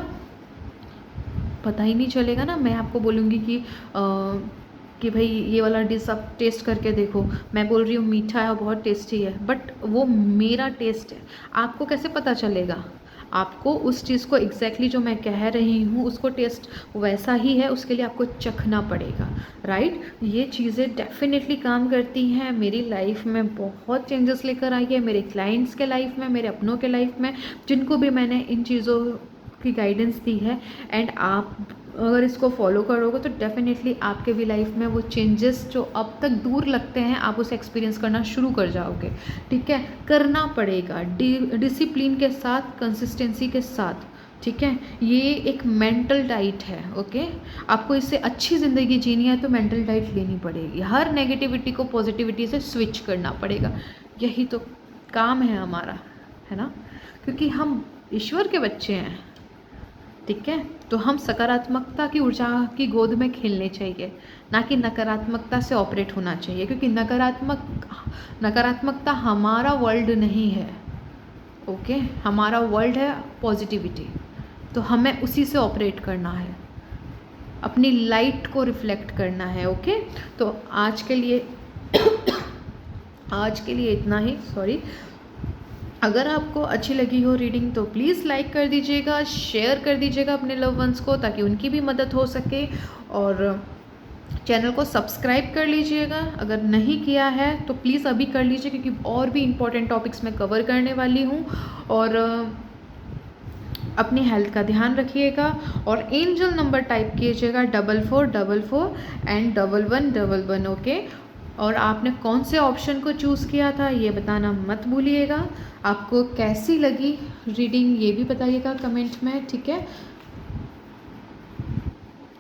पता ही नहीं चलेगा ना। मैं आपको बोलूँगी कि भाई ये वाला डिश आप टेस्ट करके देखो, मैं बोल रही हूँ मीठा है और बहुत टेस्टी है, बट वो मेरा टेस्ट है, आपको कैसे पता चलेगा? आपको उस चीज़ को एग्जैक्टली जो मैं कह रही हूँ उसको टेस्ट वैसा ही है, उसके लिए आपको चखना पड़ेगा, राइट। ये चीज़ें डेफिनेटली काम करती हैं, मेरी लाइफ में बहुत चेंजेस लेकर आई है, मेरे क्लाइंट्स के लाइफ में, मेरे अपनों के लाइफ में, जिनको भी मैंने इन चीज़ों की गाइडेंस दी है। एंड आप अगर इसको फॉलो करोगे तो डेफिनेटली आपके भी लाइफ में वो चेंजेस जो अब तक दूर लगते हैं, आप उसे एक्सपीरियंस करना शुरू कर जाओगे, ठीक है। करना पड़ेगा डिसिप्लिन के साथ, कंसिस्टेंसी के साथ, ठीक है। ये एक मेंटल डाइट है, ओके। आपको इससे अच्छी ज़िंदगी जीनी है तो मेंटल डाइट लेनी पड़ेगी, हर नेगेटिविटी को पॉजिटिविटी से स्विच करना पड़ेगा, यही तो काम है हमारा, है ना। क्योंकि हम ईश्वर के बच्चे हैं, ठीक है। तो हम सकारात्मकता की ऊर्जा की गोद में खेलने चाहिए, ना कि नकारात्मकता से ऑपरेट होना चाहिए, क्योंकि नकारात्मकता हमारा वर्ल्ड नहीं है, ओके। हमारा वर्ल्ड है पॉजिटिविटी, तो हमें उसी से ऑपरेट करना है, अपनी लाइट को रिफ्लेक्ट करना है, ओके। तो आज के लिए इतना ही, सॉरी। अगर आपको अच्छी लगी हो रीडिंग तो प्लीज़ लाइक कर दीजिएगा, शेयर कर दीजिएगा अपने लव वंस को, ताकि उनकी भी मदद हो सके। और चैनल को सब्सक्राइब कर लीजिएगा, अगर नहीं किया है तो प्लीज़ अभी कर लीजिए, क्योंकि और भी इम्पॉर्टेंट टॉपिक्स मैं कवर करने वाली हूँ। और अपनी हेल्थ का ध्यान रखिएगा, और एंजल नंबर टाइप कीजिएगा 4444 एंड 1111, ओके। और आपने कौन से ऑप्शन को चूज़ किया था ये बताना मत भूलिएगा। आपको कैसी लगी रीडिंग ये भी बताइएगा कमेंट में, ठीक है।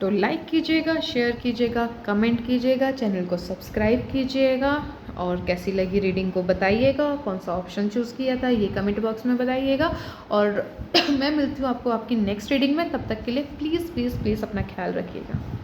तो लाइक कीजिएगा, शेयर कीजिएगा, कमेंट कीजिएगा, चैनल को सब्सक्राइब कीजिएगा, और कैसी लगी रीडिंग को बताइएगा, कौन सा ऑप्शन चूज़ किया था ये कमेंट बॉक्स में बताइएगा। और मैं मिलती हूँ आपको आपकी नेक्स्ट रीडिंग में, तब तक के लिए प्लीज़ प्लीज़ प्लीज़ अपना ख्याल रखिएगा।